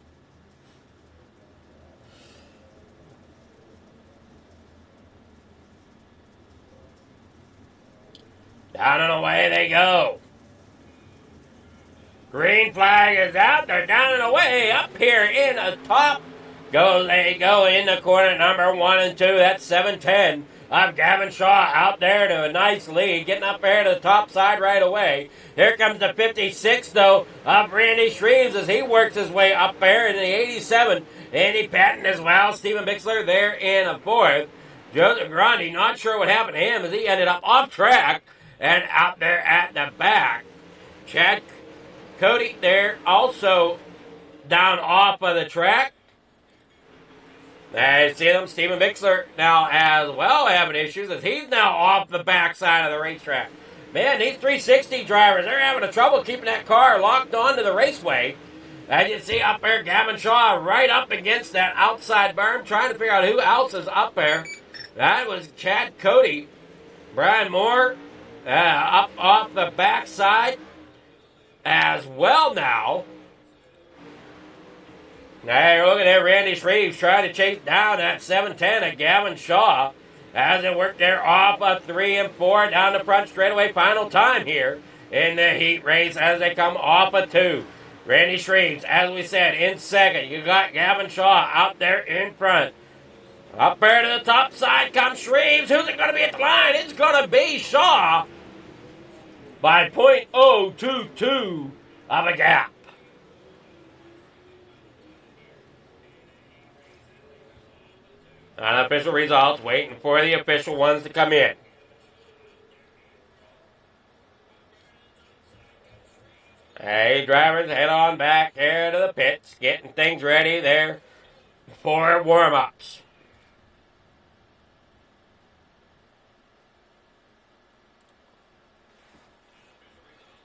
Down and away they go. Green flag is out. They're down and away. Up here in the top. They go in the corner number 1 and 2. That's 7-10 of Gavin Shaw out there to a nice lead. Getting up there to the top side right away. Here comes the 56, though, of Randy Shreves as he works his way up there in the 87. Andy Patton as well. Stephen Bixler there in a 4th. Joseph Grandi, not sure what happened to him as he ended up off track and out there at the back. Chad Cody there also down off of the track. I see them. Stephen Bixler now as well having issues as he's now off the backside of the racetrack. Man, these 360 drivers, they're having a trouble keeping that car locked onto the raceway. As you see up there, Gavin Shaw right up against that outside berm, trying to figure out who else is up there. That was Chad Cody. Brian Moore up off the backside as well now. Now you're looking at Randy Shreves trying to chase down that 7-10 of Gavin Shaw as they work there off of 3 and 4 down the front straightaway. Final time here in the heat race as they come off of 2. Randy Shreves, as we said, in second. You got Gavin Shaw out there in front. Up there to the top side comes Shreves. Who's it going to be at the line? It's going to be Shaw by .022 of a gap. Unofficial results, waiting for the official ones to come in. Hey, drivers, head on back there to the pits, getting things ready there for warm-ups.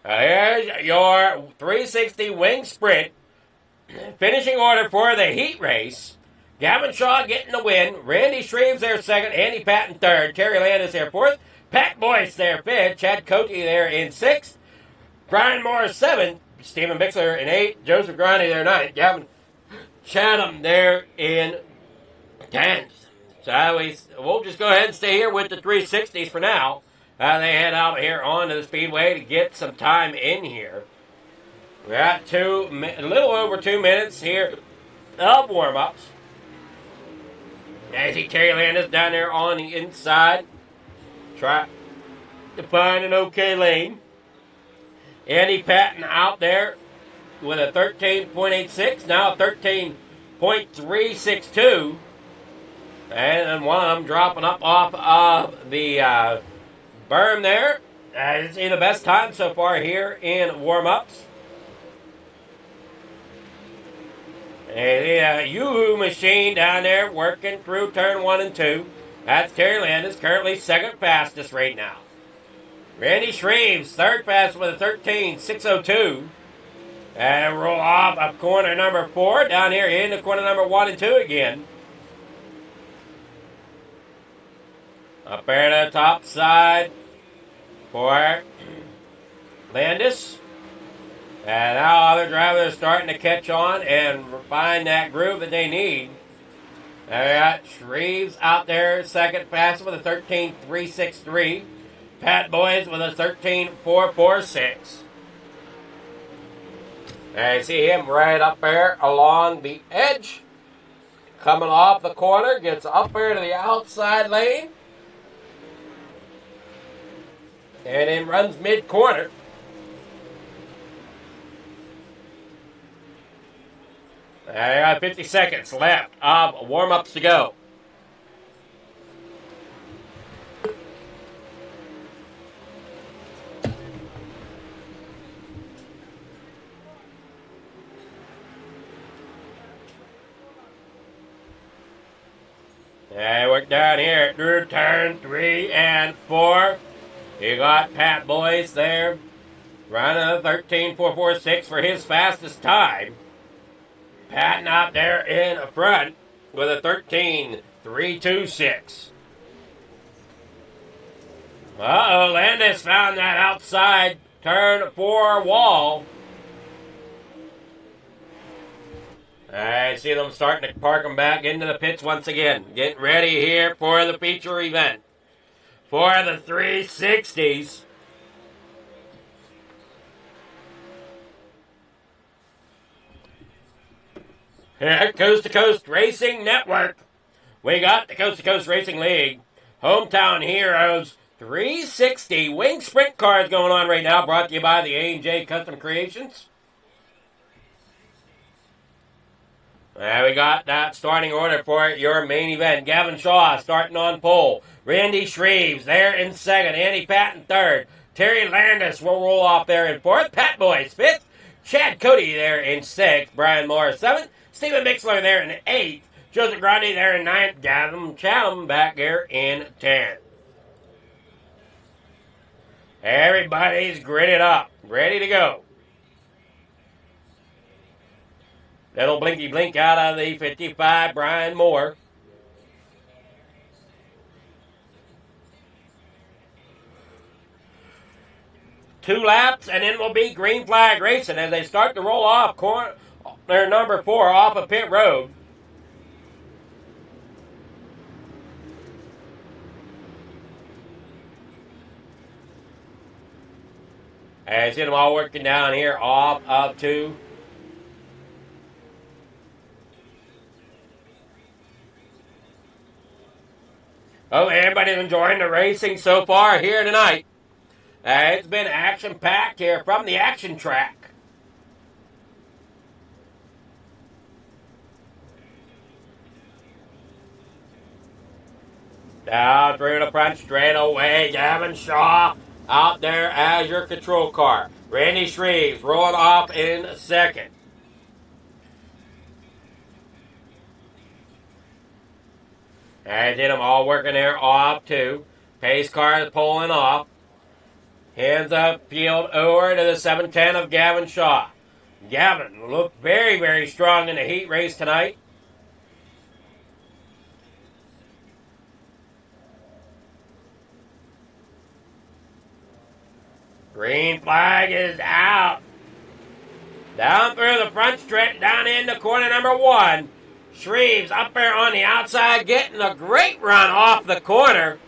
Here's your 360 Wing Sprint finishing order for the heat race. Gavin Shaw getting the win. Randy Shreves there second. Andy Patton third. Terry Landis there fourth. Pat Boyce there fifth. Chad Cote there in sixth. Brian Moore seventh. Stephen Bixler in eighth. Joseph Grani there ninth. Gavin Chatham there in 10th. So we'll just go ahead and stay here with the 360s for now. They head out here onto the speedway to get some time in here. We're at a little over 2 minutes here of warm-ups. I see Terry Landis down there on the inside. Try to find an okay lane. Andy Patton out there with a 13.86. Now a 13.4 .362. And then one of them dropping up off of the berm there. You see the best time so far here in warm-ups. And the Yoo-hoo machine down there working through turn 1 and 2. That's Terry Landis, currently second fastest right now. Randy Shreves, third fastest with a 13.602. And roll off of corner number 4 down here into corner number 1 and 2 again. Up there to the top side for Landis. And now other drivers are starting to catch on and find that groove that they need. Now we got Shreves out there, second fastest with a 13.363. Pat Boys with a 13.446. And you see him right up there along the edge. Coming off the corner, gets up there to the outside lane. And then runs mid-corner. I got 50 seconds left of warm-ups to go. And we're down here through turn 3 and 4. You got Pat Boyce there, running a 13.446 for his fastest time. Patton out there in front with a 13.326. Uh-oh, Landis found that outside turn 4 wall. I see them starting to park them back into the pits once again. Getting ready here for the feature event. For the 360s. Here, Coast to Coast Racing Network. We got the Coast to Coast Racing League. Hometown Heroes 360 wing sprint cars going on right now. Brought to you by the A&J Custom Creations. We got that starting order for your main event. Gavin Shaw starting on pole. Randy Shreves there in second. Andy Patton third. Terry Landis will roll off there in fourth. Pat Boyce fifth. Chad Cody there in sixth. Brian Moore seventh. Stephen Mixler there in eighth. Joseph Grundy there in ninth. Gavin Chatham back there in 10th. Everybody's gridded up. Ready to go. Little blinky blink out of the 55, Brian Moore. Two laps, and then will be green flag racing as they start to roll off their number 4 off of pit road. I see them all working down here off of 2. Oh, everybody's enjoying the racing so far here tonight. It's been action-packed here from the action track. Down through the front straight away, Gavin Shaw out there as your control car. Randy Shreves rolling off in second. And then them all working there off too. Pace car is pulling off. Hands up field over to the 710 of Gavin Shaw. Gavin looked very, very strong in the heat race tonight. Green flag is out. Down through the front stretch, down into corner number 1. Shreves up there on the outside, getting a great run off the corner.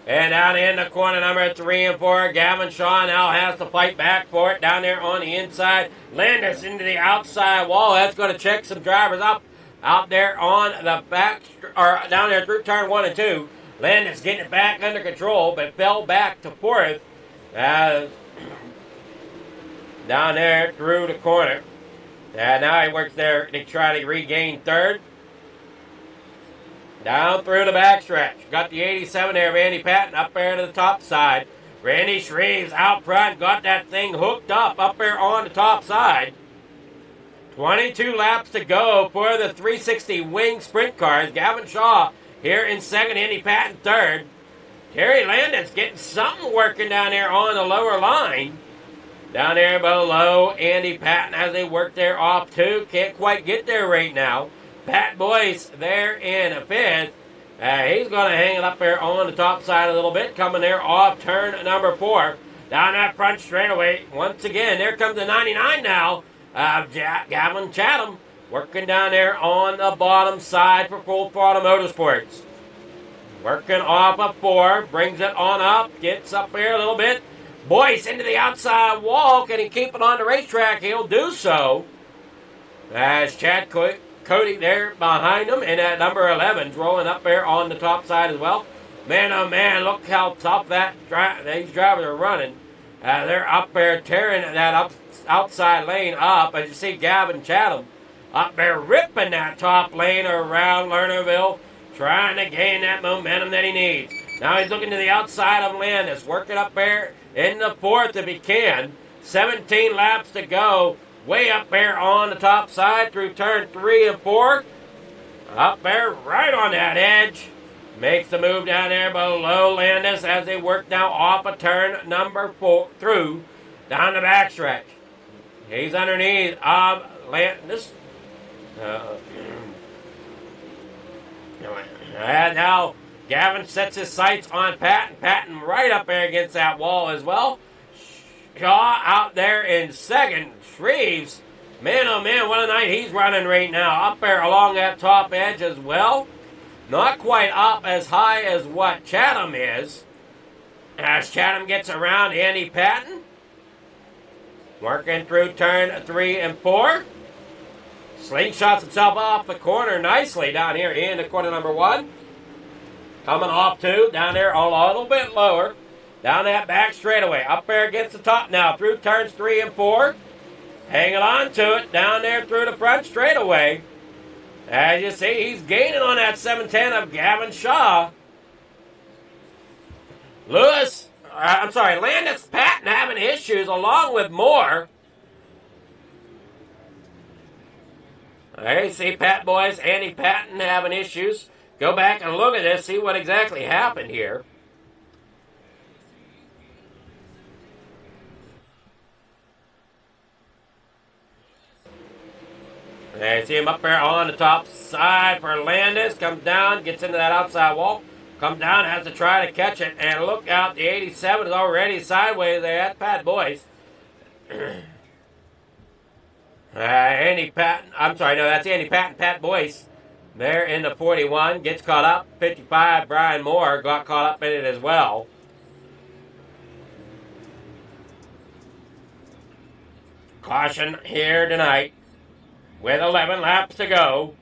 And down into corner number 3 and 4, Gavin Shaw now has to fight back for it down there on the inside. Landis into the outside wall. That's going to check some drivers up out there on the back, or down there through turn 1 and 2. Landis getting it back under control, but fell back to 4th. Down there through the corner. And now he works there to try to regain third. Down through the backstretch. Got the 87 there, Randy Patton, up there to the top side. Randy Shreves out front, got that thing hooked up there on the top side. 22 laps to go for the 360 wing sprint cars. Gavin Shaw here in second, Andy Patton third. Terry Landis getting something working down there on the lower line. Down there below Andy Patton as they work there off two. Can't quite get there right now. Pat Boyce there in fifth. He's going to hang it up there on the top side a little bit. Coming there off turn number 4. Down that front straightaway. Once again, there comes the 99 now. Gavin Chatham working down there on the bottom side for Full Throttle Motorsports. Working off of 4. Brings it on up. Gets up there a little bit. Boyce into the outside wall. Can he keep it on the racetrack? He'll do so. As Chad Cody there behind him, and that number 11's rolling up there on the top side as well. Man, oh man, look how tough these drivers are running. They're up there tearing that outside lane up. As you see Gavin Chatham up there ripping that top lane around Lernerville, trying to gain that momentum that he needs. Now he's looking to the outside of Landis, working up there in the 4th if he can. 17 laps to go. Way up there on the top side through turn 3 and 4. Up there right on that edge. Makes the move down there below Landis as they work now off of turn number 4 through down the backstretch. He's underneath of Landis. And now Gavin sets his sights on Patton. Patton right up there against that wall as well. Shaw out there in second. Shreves, man oh man, what a night he's running right now. Up there along that top edge as well. Not quite up as high as what Chatham is. As Chatham gets around Andy Patton. Working through turn 3 and 4. Slingshots himself off the corner nicely down here in the corner number 1. Coming off 2, down there a little bit lower. Down that back straightaway. Up there against the top now through turns 3 and 4. Hanging on to it down there through the front straightaway. As you see, he's gaining on that 710 of Gavin Shaw. Landis Patton having issues along with Moore. There you see Pat Boyce, Andy Patton having issues. Go back and look at this, see what exactly happened here. There you see him up there on the top side for Landis. Comes down, gets into that outside wall. Comes down, has to try to catch it. And look out, the 87 is already sideways there. That's Pat Boyce. Andy Patton. That's Andy Patton, Pat Boyce. There in the 41. Gets caught up. 55, Brian Moore got caught up in it as well. Caution here tonight. With 11 laps to go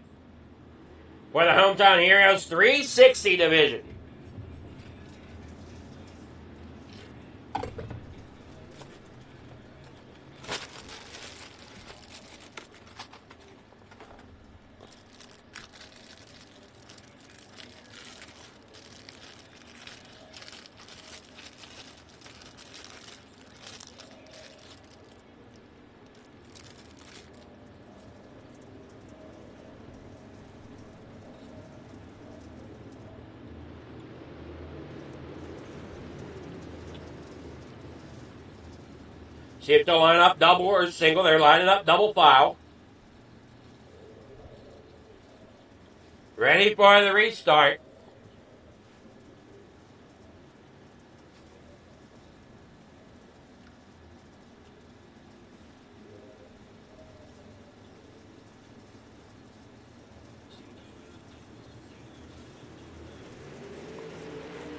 for the Hometown Heroes 360 division. See if they'll line up double or single. They're lining up double file. Ready for the restart.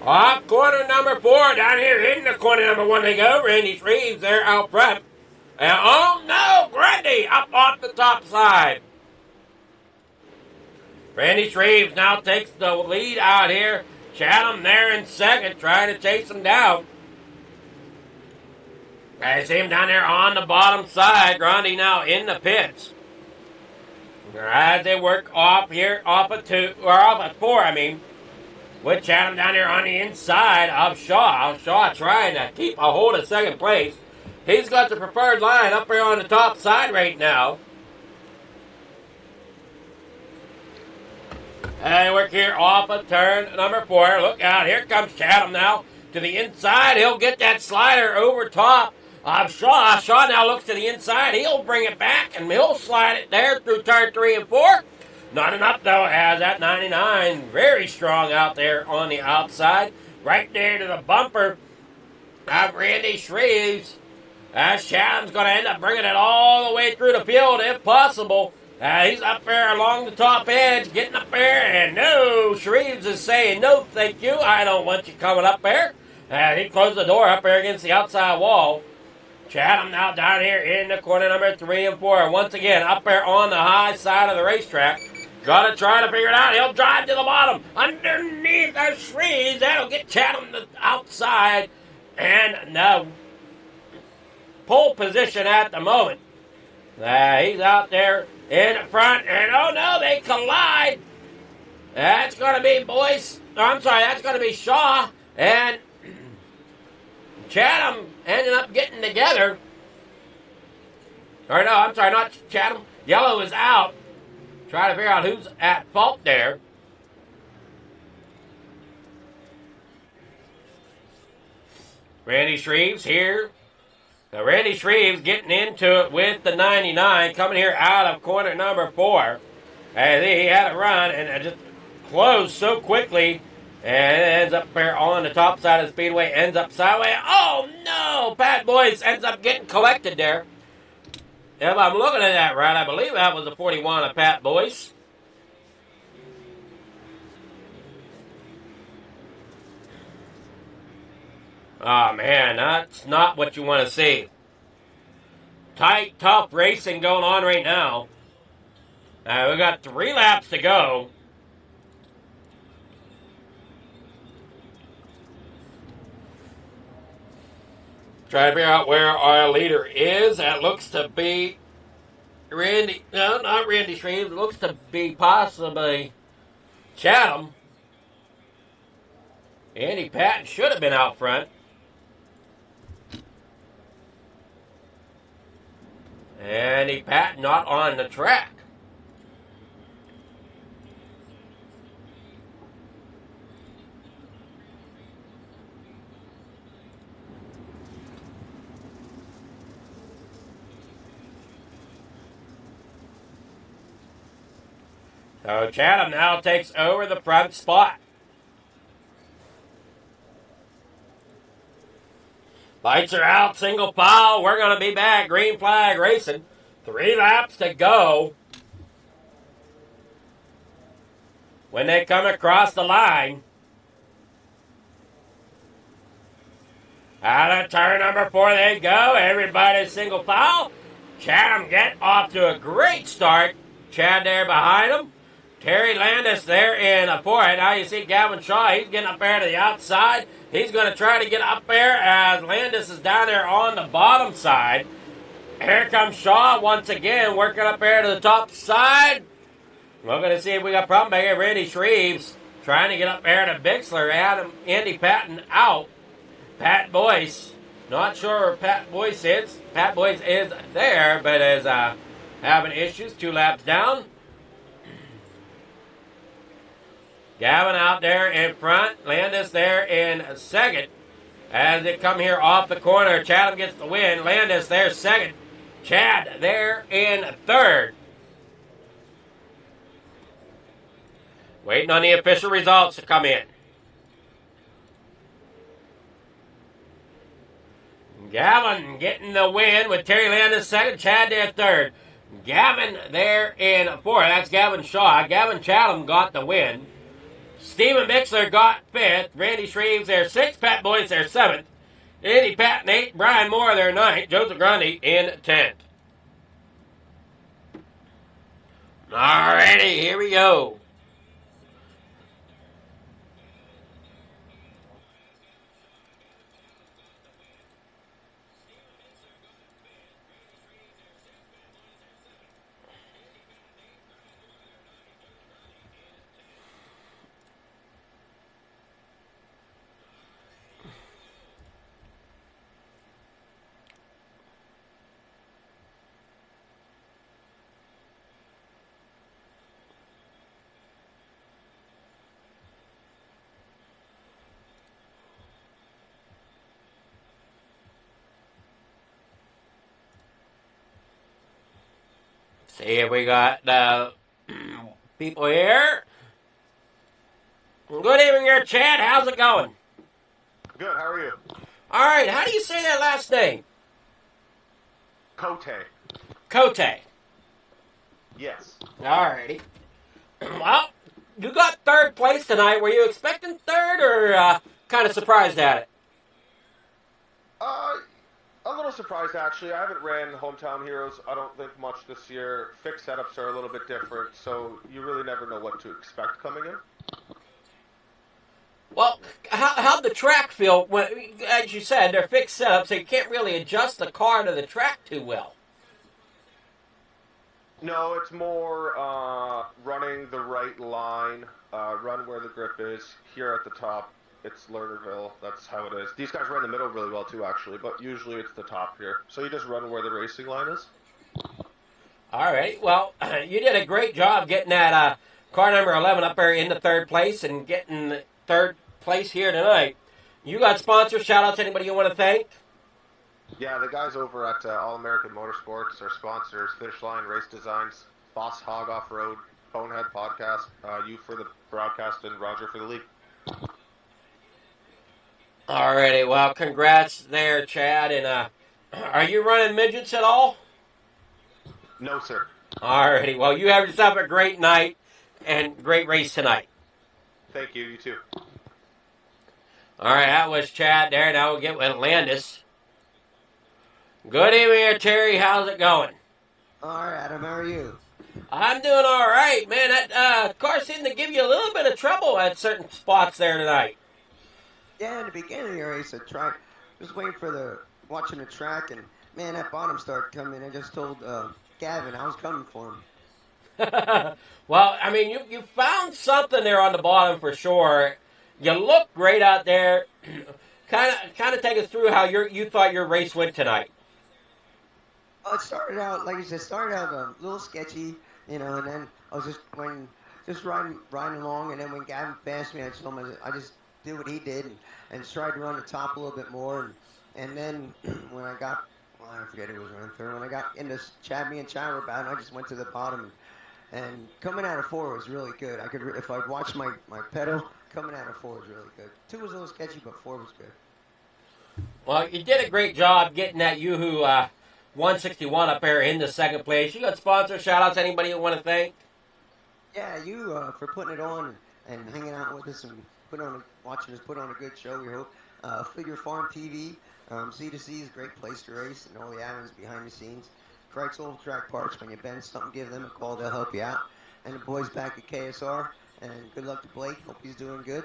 Off corner number 4, down here hitting the corner number 1 they go. Randy Shreves there out front. And oh no, Grundy up off the top side. Randy Shreves now takes the lead out here. Chatham there in second, trying to chase him down. I see him down there on the bottom side. Grundy now in the pits. As they work off here, off of 2, or off of 4, I mean, with Chatham down here on the inside of Shaw. Shaw trying to keep a hold of second place. He's got the preferred line up here on the top side right now. And work here off of turn number 4. Look out, here comes Chatham now to the inside. He'll get that slider over top of Shaw. Shaw now looks to the inside. He'll bring it back and he'll slide it there through turn 3 and 4. Not enough though, as that 99 very strong out there on the outside. Right there to the bumper of Randy Shreves. As Chatham's going to end up bringing it all the way through the field if possible. He's up there along the top edge, getting up there, and no, Shreves is saying, no, thank you, I don't want you coming up there. He closed the door up there against the outside wall. Chatham now down here in the corner number 3 and 4. Once again, up there on the high side of the racetrack. Got to try to figure it out. He'll drive to the bottom. Underneath the Shreves. That'll get Chatham to the outside. And no pole position at the moment. He's out there in front, and oh no, they collide. That's going to be that's going to be Shaw, and Chatham ended up getting together. Or no, I'm sorry, not Chatham. Yellow is out. Try to figure out who's at fault there. Randy Shreves here. Now Randy Shreves getting into it with the 99, coming here out of corner number 4. And he had a run and it just closed so quickly. And it ends up there on the top side of the speedway, ends up sideways. Oh no! Pat Boyce ends up getting collected there. If I'm looking at that right, I believe that was the 41 of Pat Boyce. Oh man, that's not what you want to see. Tight, tough racing going on right now. We got 3 laps to go. Try to figure out where our leader is. That looks to be Randy. No, not Randy Shreves. It looks to be possibly Chatham. Andy Patton should have been out front. Andy Patton not on the track. So Chatham now takes over the front spot. Lights are out, single file. We're going to be back. Green flag racing. 3 laps to go. When they come across the line. Out of turn number 4 they go. Everybody single file. Chatham get off to a great start. Chad there behind him. Terry Landis there in a 4. Now you see Gavin Shaw. He's getting up there to the outside. He's going to try to get up there as Landis is down there on the bottom side. Here comes Shaw once again, working up there to the top side. We're going to see if we got problem back here. Randy Shreves trying to get up there to Bixler. Andy Patton out. Pat Boyce. Not sure where Pat Boyce is. Pat Boyce is there, but is having issues. 2 laps down. Gavin out there in front. Landis there in second. As they come here off the corner, Chatham gets the win. Landis there second. Chad there in third. Waiting on the official results to come in. Gavin getting the win with Terry Landis second. Chad there third. Gavin there in fourth. That's Gavin Shaw. Gavin Chatham got the win. Stephen Bixler got 5th. Randy Shreves there 6th. Pat Boyce there 7th. Andy Patton 8th. Brian Moore there 9th. Joseph Grundy in 10th. Alrighty, here we go. see if we got people here. Good evening here, Chad. How's it going? Good, how are you? All right, how do you say that last name? Kote. Kote. Yes. All righty. Well, you got third place tonight. Were you expecting third or kind of surprised at it? A little surprised, actually. I haven't ran Hometown Heroes, I don't think, much this year. Fixed setups are a little bit different, so you really never know what to expect coming in. Well, how'd the track feel? When, as you said, they're fixed setups, so you can't really adjust the car to the track too well. No, it's more running the right line, run where the grip is. Here at the top, it's Lernerville. That's how it is. These guys run the middle really well too, actually, but usually it's the top here. So you just run where the racing line is. All right. Well, you did a great job getting that car number 11 up there in the third place and getting third place here tonight. You got sponsors, shout-outs, anybody you want to thank? Yeah, the guys over at All American Motorsports are sponsors. Finish Line Race Designs, Boss Hog Off-Road, Bonehead Podcast, you for the broadcast, and Roger for the league. Alrighty, well, congrats there, Chad. And are you running midgets at all? No, sir. Alrighty, well, you have yourself a great night and great race tonight. Thank you, you too. Alright, that was Chad there. Now we'll get with Landis. Good evening, Terry. How's it going? All right, Adam, how are you? I'm doing all right, man. That car seemed to give you a little bit of trouble at certain spots there tonight. Yeah, in the beginning of the race, just waiting for watching the track, and man, that bottom started coming. I just told Gavin I was coming for him. Well, I mean, you found something there on the bottom for sure. You look great out there. kind of take us through how you thought your race went tonight. Well, it started out, like you said, a little sketchy, and then I was just riding along, and then when Gavin passed me, I told him I just did what he did and tried to run the top a little bit more, and then when I got, I forget who was running third, when I got into me and Chad were about, I just went to the bottom, and coming out of 4 was really good. If I'd watched my pedal, coming out of 4 was really good. 2 was a little sketchy, but 4 was good. Well, you did a great job getting that Yoo-Hoo 161 up there in the second place. You got sponsors, shout-outs, anybody you want to thank? Yeah, you for putting it on and hanging out with us and watching us put on a good show, we hope. Figure Farm TV, C2C is a great place to race, and all the admins behind the scenes. Craig's Old Track Parts, when you bend something, give them a call, they'll help you out. And the boys back at KSR, and good luck to Blake, hope he's doing good.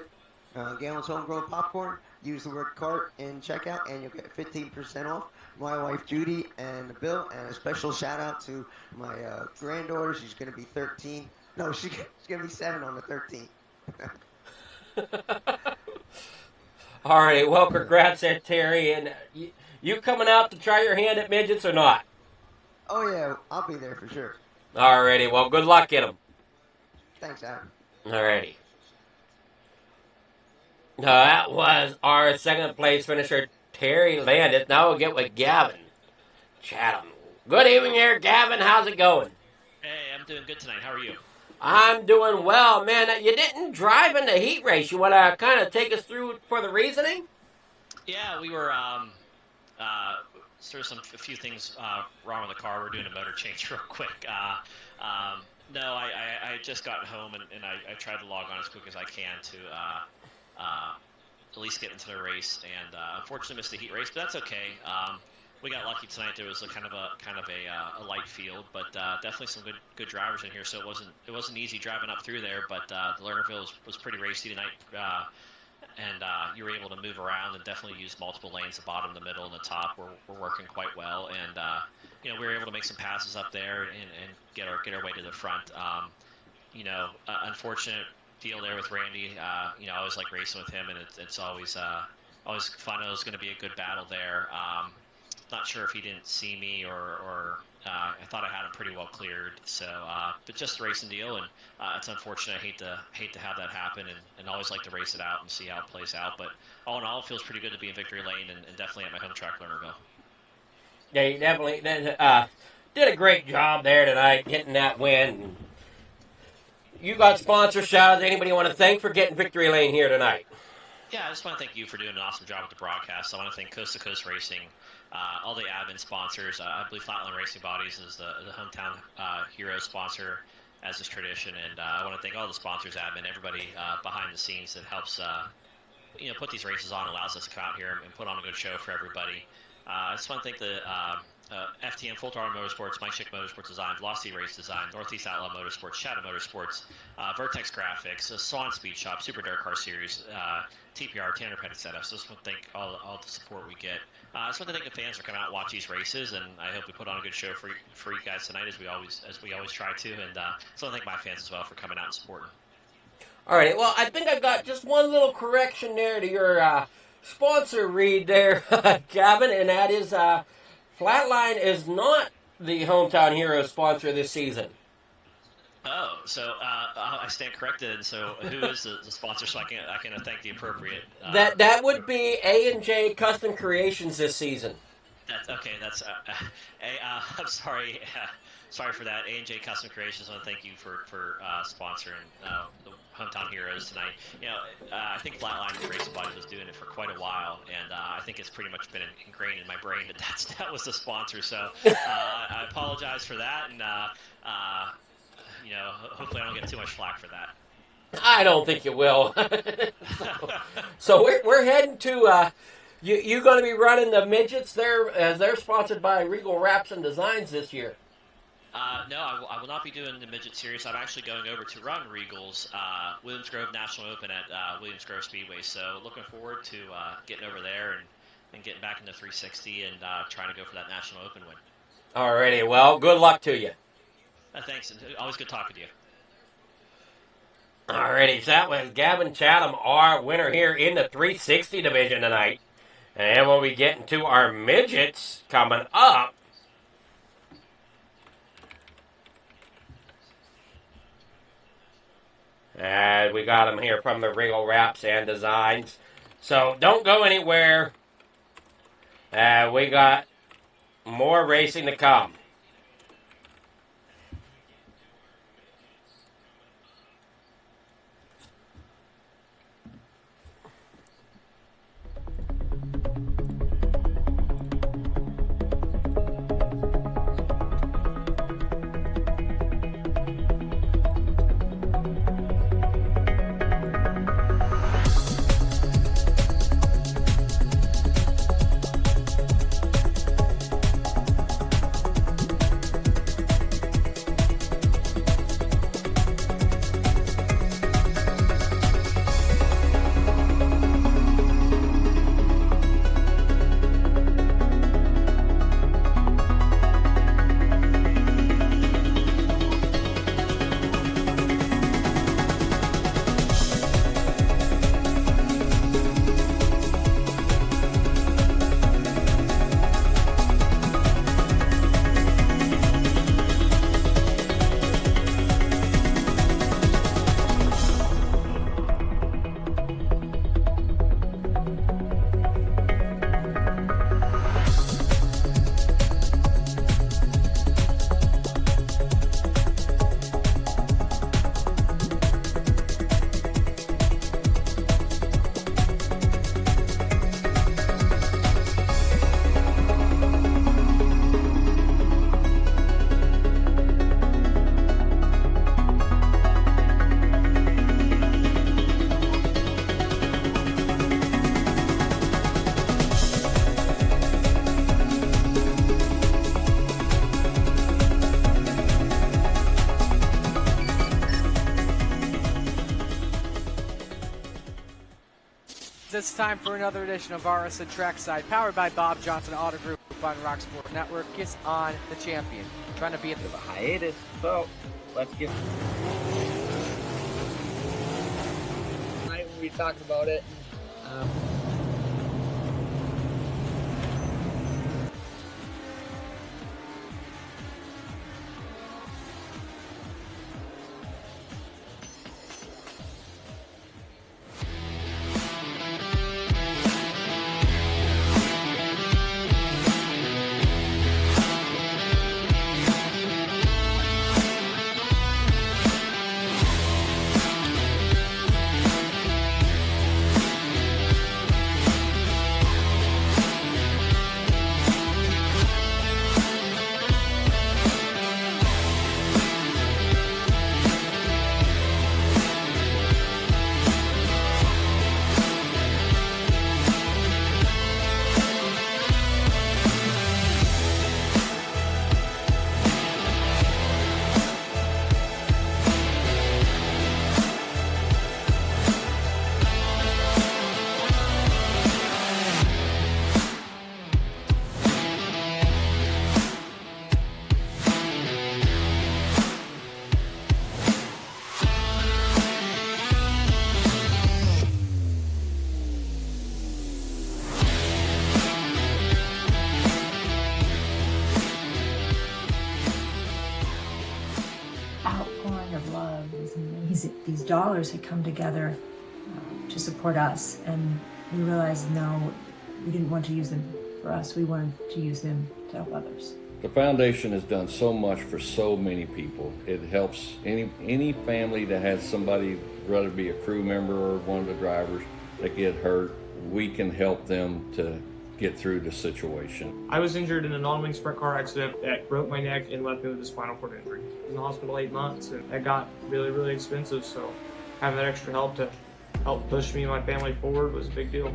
Galen's Homegrown Popcorn, use the word cart in checkout, and you'll get 15% off. My wife Judy and Bill, and a special shout out to my granddaughter, she's going to be 13. No, she's going to be 7 on the 13th. All right, well, congrats there, Terry. And you coming out to try your hand at midgets or not? Oh, yeah, I'll be there for sure. All righty, well, good luck in them. Thanks, Adam. All righty. That was our second place finisher, Terry Landis. Now we'll get with Gavin Chatham. Good evening here, Gavin. How's it going? Hey, I'm doing good tonight. How are you? I'm doing well, man. You didn't drive in the heat race. You want to kind of take us through for the reasoning? Yeah, we were sort of a few things wrong with the car. We're doing a motor change real quick. No, I just got home and I tried to log on as quick as I can to at least get into the race, and unfortunately missed the heat race, but that's okay. We got lucky tonight. There was a kind of a light field, but definitely some good drivers in here. So it wasn't easy driving up through there, but the Lernerville was pretty racy tonight, and you were able to move around and definitely use multiple lanes, the bottom, the middle, and the top. We're working quite well, and we were able to make some passes up there and get our way to the front. Unfortunate deal there with Randy. I always like racing with him, and it's always fun. It was going to be a good battle there. Not sure if he didn't see me or I thought I had him pretty well cleared. So, but just a racing deal, and it's unfortunate. I hate to have that happen, and always like to race it out and see how it plays out. But all in all, it feels pretty good to be in victory lane and definitely at my home track, Lernerville. Yeah, you definitely. did a great job there tonight getting that win. You got sponsor shout-outs. Anybody want to thank for getting victory lane here tonight? Yeah, I just want to thank you for doing an awesome job with the broadcast. I want to thank Coast to Coast Racing, all the admin sponsors. I believe Flatland Racing Bodies is the Hometown Heroes sponsor, as is tradition. And I want to thank all the sponsors, admin, everybody behind the scenes that helps put these races on, allows us to come out here and put on a good show for everybody. I just want to thank the FTM, Full Throttle Motorsports, Mike Schick Motorsports Design, Velocity Race Design, Northeast Outlaw Motorsports, Shadow Motorsports, Vertex Graphics, Swan Speed Shop, Super Dirt Car Series, TPR, Tanner Pettit Setup. So just want to thank all the support we get. I just want to thank the fans for coming out and watch these races, and I hope we put on a good show for you guys tonight, as we always try to. And so I want to thank my fans as well for coming out and supporting. All right. Well, I think I've got just one little correction there to your sponsor read there, Gavin, and that is Flatline is not the Hometown Heroes sponsor this season. Oh, so I stand corrected. And so who is the sponsor? So I can thank the appropriate. That would be A&J Custom Creations this season. That's okay. That's I'm sorry. Sorry for that. A&J Custom Creations. I want to thank you for sponsoring the Hometown Heroes tonight. I think Flatline Racing Body was doing it for quite a while, and I think it's pretty much been ingrained in my brain that was the sponsor. So I apologize for that, and hopefully I don't get too much flack for that. I don't think you will. So we're heading to. You're going to be running the midgets there, as they're sponsored by Regal Wraps and Designs this year. No, I will not be doing the midget series. I'm actually going over to run Regal's Williams Grove National Open at Williams Grove Speedway. So looking forward to getting over there and getting back into 360 and trying to go for that National Open win. Alrighty, well, good luck to you. Thanks, and always good talking to you. Alrighty, so that was Gavin Chatham, our winner here in the 360 division tonight. And we'll be getting to our midgets coming up. And we got them here from the Regal Wraps and Designs. So don't go anywhere. We got more racing to come. It's time for another edition of RSN Trackside, powered by Bob Johnson Auto Group on Rock Sport Network. Kiss on the champion. Trying to be at the hiatus, so let's get. Tonight we talked about it. showing of love was amazing. These dollars had come together to support us, and we realized, no, we didn't want to use them for us. We wanted to use them to help others. The foundation has done so much for so many people. It helps any family that has somebody, whether it be a crew member or one of the drivers, that get hurt. We can help them to get through the situation. I was injured in a non-wing sprint car accident that broke my neck and left me with a spinal cord injury. I was in the hospital 8 months, and that got really, really expensive, so having that extra help to help push me and my family forward was a big deal.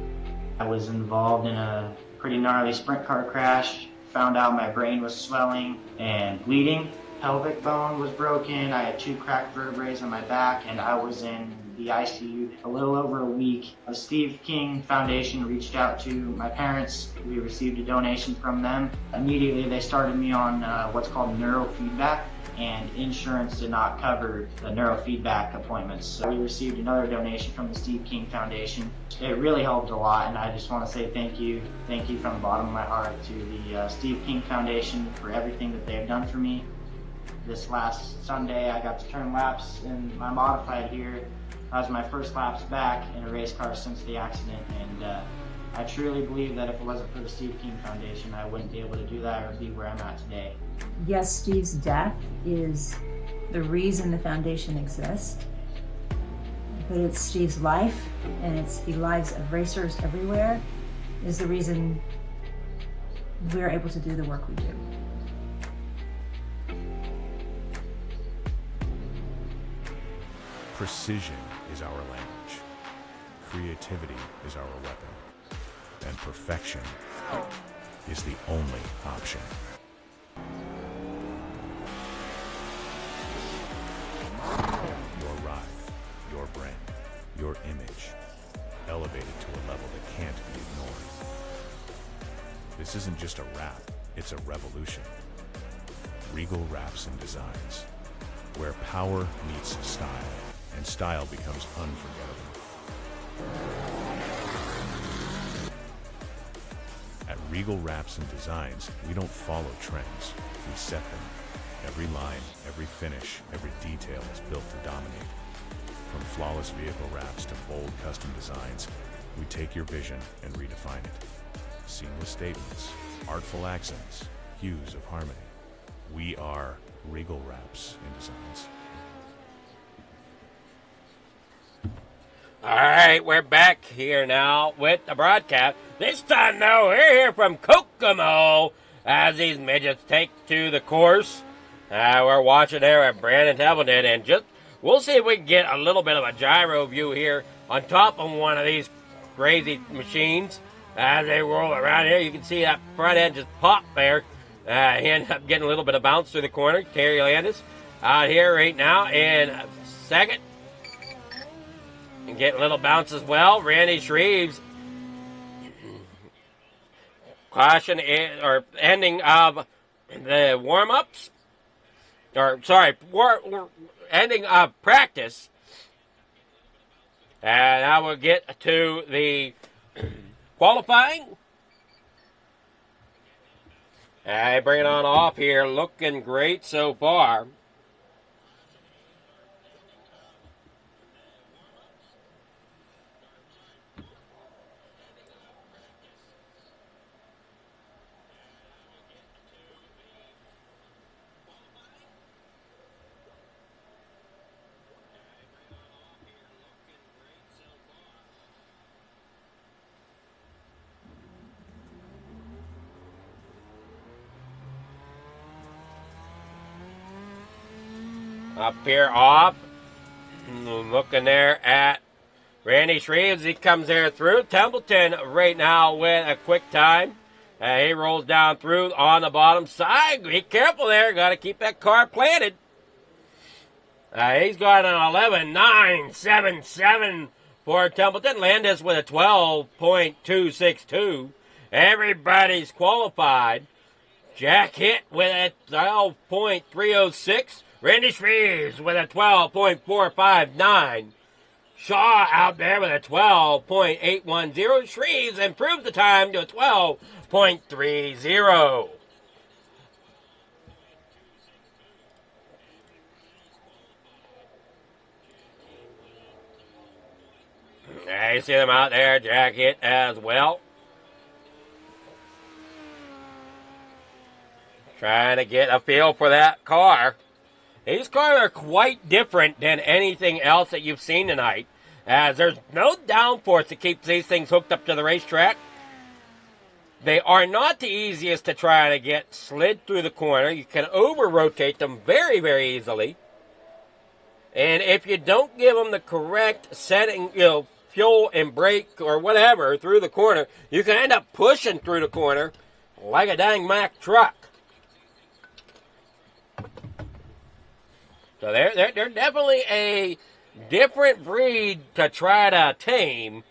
I was involved in a pretty gnarly sprint car crash. Found out my brain was swelling and bleeding. Pelvic bone was broken. I had 2 cracked vertebrae on my back, and I was in the ICU a little over a week. The Steve King Foundation reached out to my parents. We received a donation from them. Immediately they started me on what's called neurofeedback, and insurance did not cover the neurofeedback appointments. So we received another donation from the Steve King Foundation. It really helped a lot, and I just want to say thank you from the bottom of my heart to the Steve King Foundation for everything that they've done for me. This last Sunday I got to turn laps in my modified here. That was my first laps back in a race car since the accident, and I truly believe that if it wasn't for the Steve King Foundation, I wouldn't be able to do that or be where I'm at today. Yes, Steve's death is the reason the foundation exists, but it's Steve's life, and it's the lives of racers everywhere, is the reason we're able to do the work we do. Precision is our language. Creativity is our weapon. And perfection is the only option. Your ride, your brand, your image, elevated to a level that can't be ignored. This isn't just a wrap, it's a revolution. Regal Wraps and Designs, where power meets style, and style becomes unforgettable. At Regal Wraps and Designs, we don't follow trends, we set them. Every line, every finish, every detail is built to dominate. From flawless vehicle wraps to bold custom designs, we take your vision and redefine it. Seamless statements, artful accents, hues of harmony. We are Regal Wraps and Designs. All right, we're back here now with the broadcast. This time, though, we're here from Kokomo as these midgets take to the course. We're watching there at Brandon Templeton, and we'll see if we can get a little bit of a gyro view here on top of one of these crazy machines. As they roll around here, you can see that front end just pop there. He ended up getting a little bit of bounce through the corner. Terry Landis out here right now in second. And getting a little bounce as well. Randy Shreves. Caution or ending of the warm-ups. Ending of practice. And now we'll get to the qualifying. I bring it on off here. Looking great so far. Up here off. Looking there at Randy Shreves. He comes there through. Templeton right now with a quick time. He rolls down through on the bottom side. Be careful there. Got to keep that car planted. He's got an 11.977 for Templeton. Landis with a 12.262. Everybody's qualified. Jack Hitt with a 12.306. Randy Shreves with a 12.459. Shaw out there with a 12.810. Shreves improves the time to a 12.30. Yeah, you see them out there, Jack Hit as well. Trying to get a feel for that car. These cars are quite different than anything else that you've seen tonight, as there's no downforce that keeps these things hooked up to the racetrack. They are not the easiest to try to get slid through the corner. You can over-rotate them very, very easily. And if you don't give them the correct setting, fuel and brake or whatever through the corner, you can end up pushing through the corner like a dang Mack truck. So they're definitely a different breed to try to tame.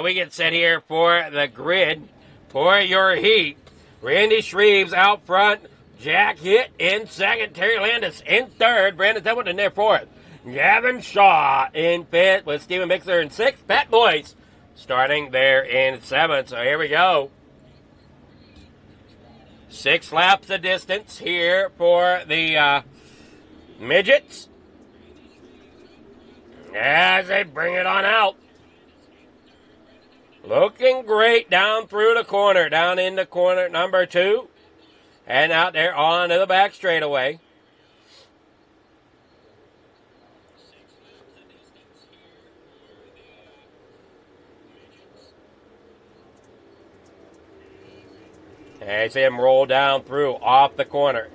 We get set here for the grid for your heat. Randy Shreves out front. Jack Hit in second. Terry Landis in third. Brandon Templeton there fourth. Gavin Shaw in fifth with Stephen Mixler in sixth. Pat Boyce starting there in seventh. So here we go. 6 laps of distance here for the midgets as they bring it on out. Looking great down through the corner, down into corner number 2, and out there onto the back straightaway. And you see him roll down through off the corner.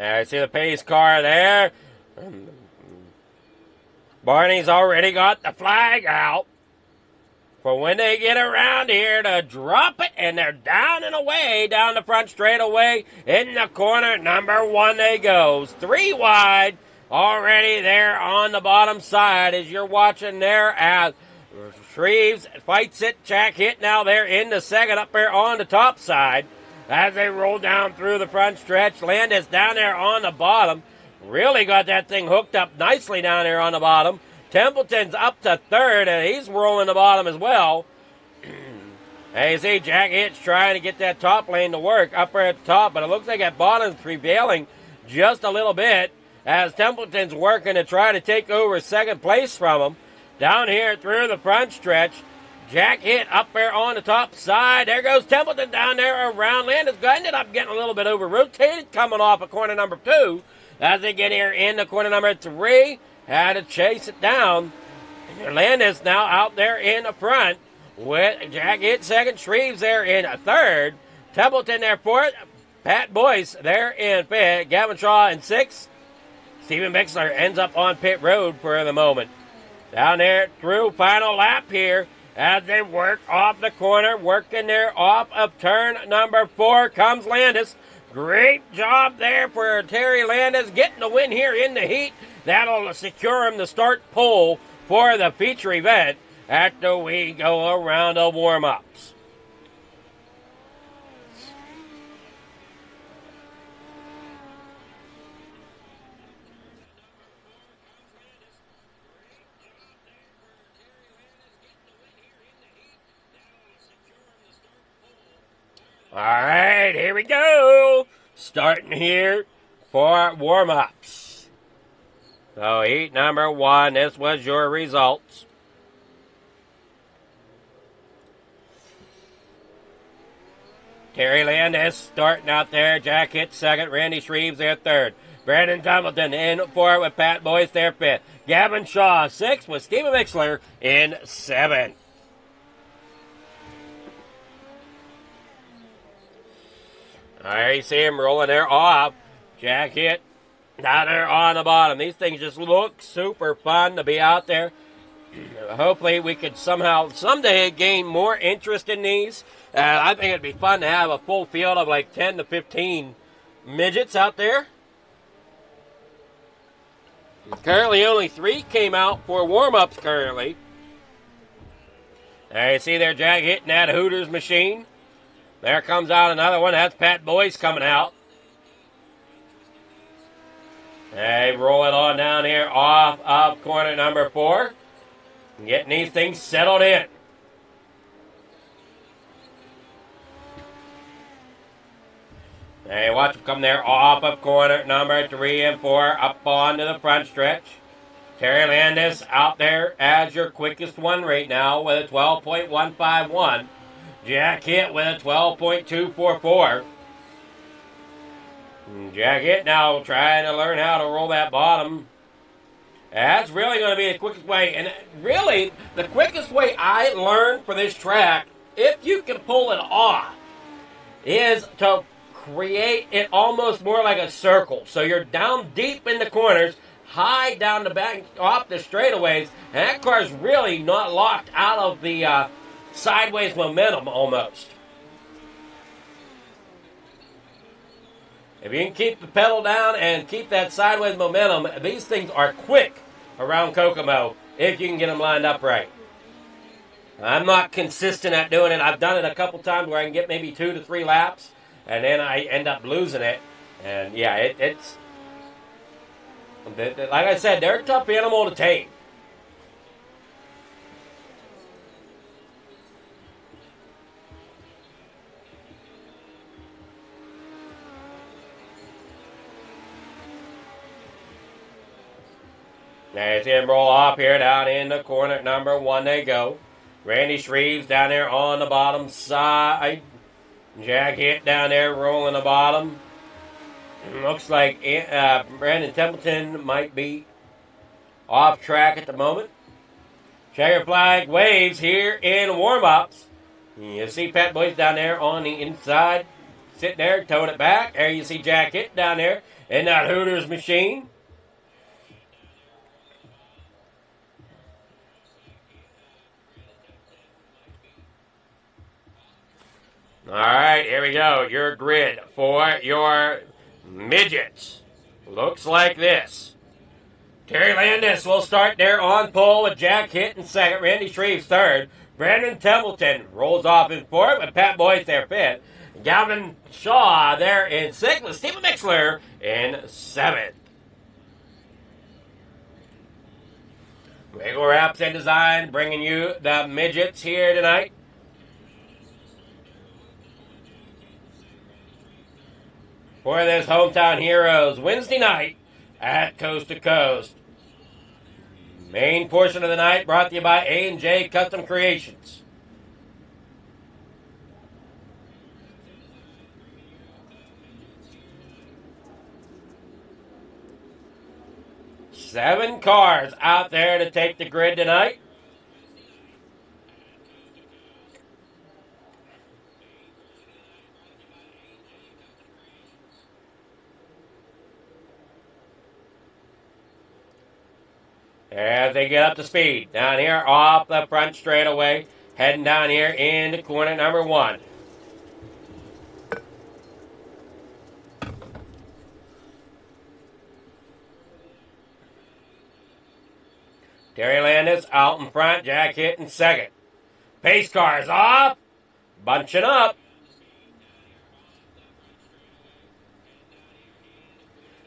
I see the pace car there. Barney's already got the flag out for when they get around here to drop it, and they're down and away, down the front straightaway. In the corner, number 1 they goes. 3 wide already there on the bottom side as you're watching there as Shreves fights it. Jack Hit now there in the second up there on the top side. As they roll down through the front stretch, Landis down there on the bottom. Really got that thing hooked up nicely down there on the bottom. Templeton's up to third, and he's rolling the bottom as well. And you see Jack Hitch trying to get that top lane to work up there at the top, but it looks like that bottom's prevailing just a little bit as Templeton's working to try to take over second place from him. Down here through the front stretch, Jack Hit up there on the top side. There goes Templeton down there around. Landis ended up getting a little bit over-rotated coming off of corner number 2. As they get here into corner number 3, had to chase it down. Landis now out there in the front with Jack Hit second. Shreves there in third. Templeton there fourth. Pat Boyce there in fifth. Gavin Shaw in sixth. Stephen Mixler ends up on pit road for the moment. Down there through final lap here. As they work off the corner, working there off of turn number 4 comes Landis. Great job there for Terry Landis getting the win here in the heat. That'll secure him the start pole for the feature event after we go around the warm-ups. All right, here we go. Starting here for warm-ups. So heat number 1, this was your results. Terry Landis starting out there. Jack Hit second. Randy Shreves there third. Brandon Templeton in fourth with Pat Boyce there fifth. Gavin Shaw sixth with Stephen Mixler in seventh. There you see him rolling there off. Jack Hit down there on the bottom. These things just look super fun to be out there. Hopefully we could someday gain more interest in these. I think it'd be fun to have a full field of like 10 to 15 midgets out there. Currently only 3 came out for warm-ups currently. There you see there Jack hitting that Hooters machine. There comes out another one. That's Pat Boyce coming out. Hey, roll it on down here off of corner number 4. Getting these things settled in. Hey, watch him come there off of corner number 3 and 4 up onto the front stretch. Terry Landis out there as your quickest one right now with a 12.151. Jack Hitt with a 12.244. Jack Hitt now trying to learn how to roll that bottom. That's really going to be the quickest way. And really, the quickest way I learned for this track, if you can pull it off, is to create it almost more like a circle. So you're down deep in the corners, high down the back, off the straightaways, and that car's really not locked out of the sideways momentum almost. If you can keep the pedal down and keep that sideways momentum, these things are quick around Kokomo if you can get them lined up right. I'm not consistent at doing it. I've done it a couple times where I can get maybe 2 to 3 laps, and then I end up losing it. And yeah, it's like I said, they're a tough animal to tame. As him roll off here down in the corner number 1 they go. Randy Shreves down there on the bottom side. Jack Hitt down there rolling the bottom. Looks like Brandon Templeton might be off track at the moment. Checker flag waves here in warm-ups. You see Pat Boyce down there on the inside, sitting there, towing it back. There you see Jack Hitt down there in that Hooters machine. All right, here we go. Your grid for your midgets looks like this. Terry Landis will start there on pole with Jack Hitt in second, Randy Shreves third. Brandon Templeton rolls off in fourth with Pat Boyce there fifth. Galvin Shaw there in sixth with Stephen Mixler in seventh. Wiggle Wraps and Design bringing you the midgets here tonight. For this Hometown Heroes Wednesday night at Coast to Coast. Main portion of the night brought to you by A&J Custom Creations. Seven cars out there to take the grid tonight. As they get up to speed, down here off the front straightaway, heading down here into corner number 1. Terry Landis out in front, Jack Hitt in second. Pace cars off, bunching up.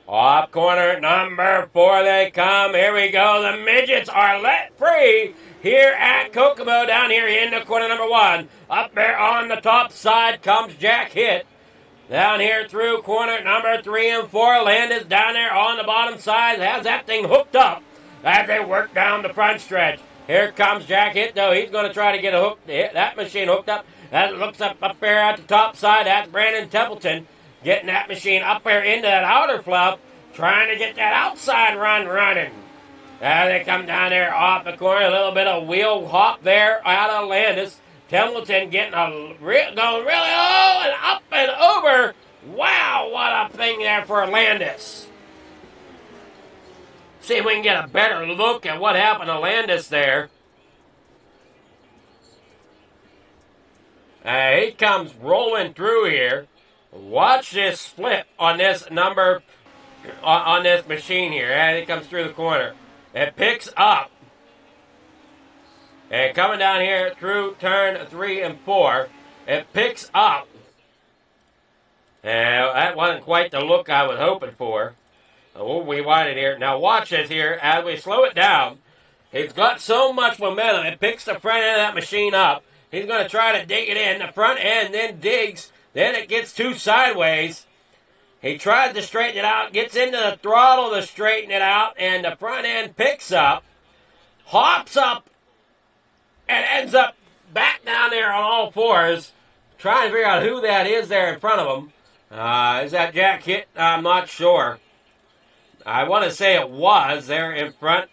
Off corner number 4 they come. Here we go. The midgets are let free here at Kokomo down here into corner number 1. Up there on the top side comes Jack Hitt. Down here through corner number 3 and 4. Landis down there on the bottom side. Has that thing hooked up as they work down the front stretch. Here comes Jack Hitt, though. He's going to try to get that machine hooked up. That looks up there at the top side. That's Brandon Templeton. Getting that machine up there into that outer fluff, trying to get that outside run running. As they come down there off the corner, a little bit of wheel hop there out of Landis. Templeton getting going really low and up and over. Wow, what a thing there for Landis. See if we can get a better look at what happened to Landis there. He comes rolling through here. Watch this split on this number, on this machine here. And it comes through the corner. It picks up. And coming down here through turn 3 and 4, it picks up. And that wasn't quite the look I was hoping for. We'll rewind it here. Now watch this here as we slow it down. He's got so much momentum. It picks the front end of that machine up. He's going to try to dig it in. The front end then digs. Then it gets too sideways. He tries to straighten it out, gets into the throttle to straighten it out, and the front end picks up, hops up, and ends up back down there on all fours, trying to figure out who that is there in front of him. Is that Jack Hitt? I'm not sure. I want to say it was there in front.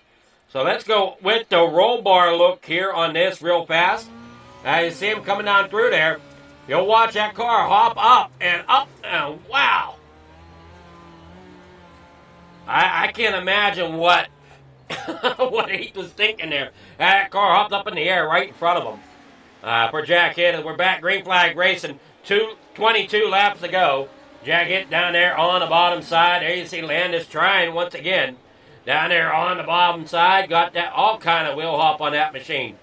So let's go with the roll bar look here on this real fast. You see him coming down through there. You'll watch that car hop up, and wow. I can't imagine what what he was thinking there. That car hopped up in the air right in front of him. For Jack Hitt, we're back green flag racing. 22 laps to go. Jack Hitt down there on the bottom side. There you see Landis trying once again. Down there on the bottom side. Got that all kind of wheel hop on that machine.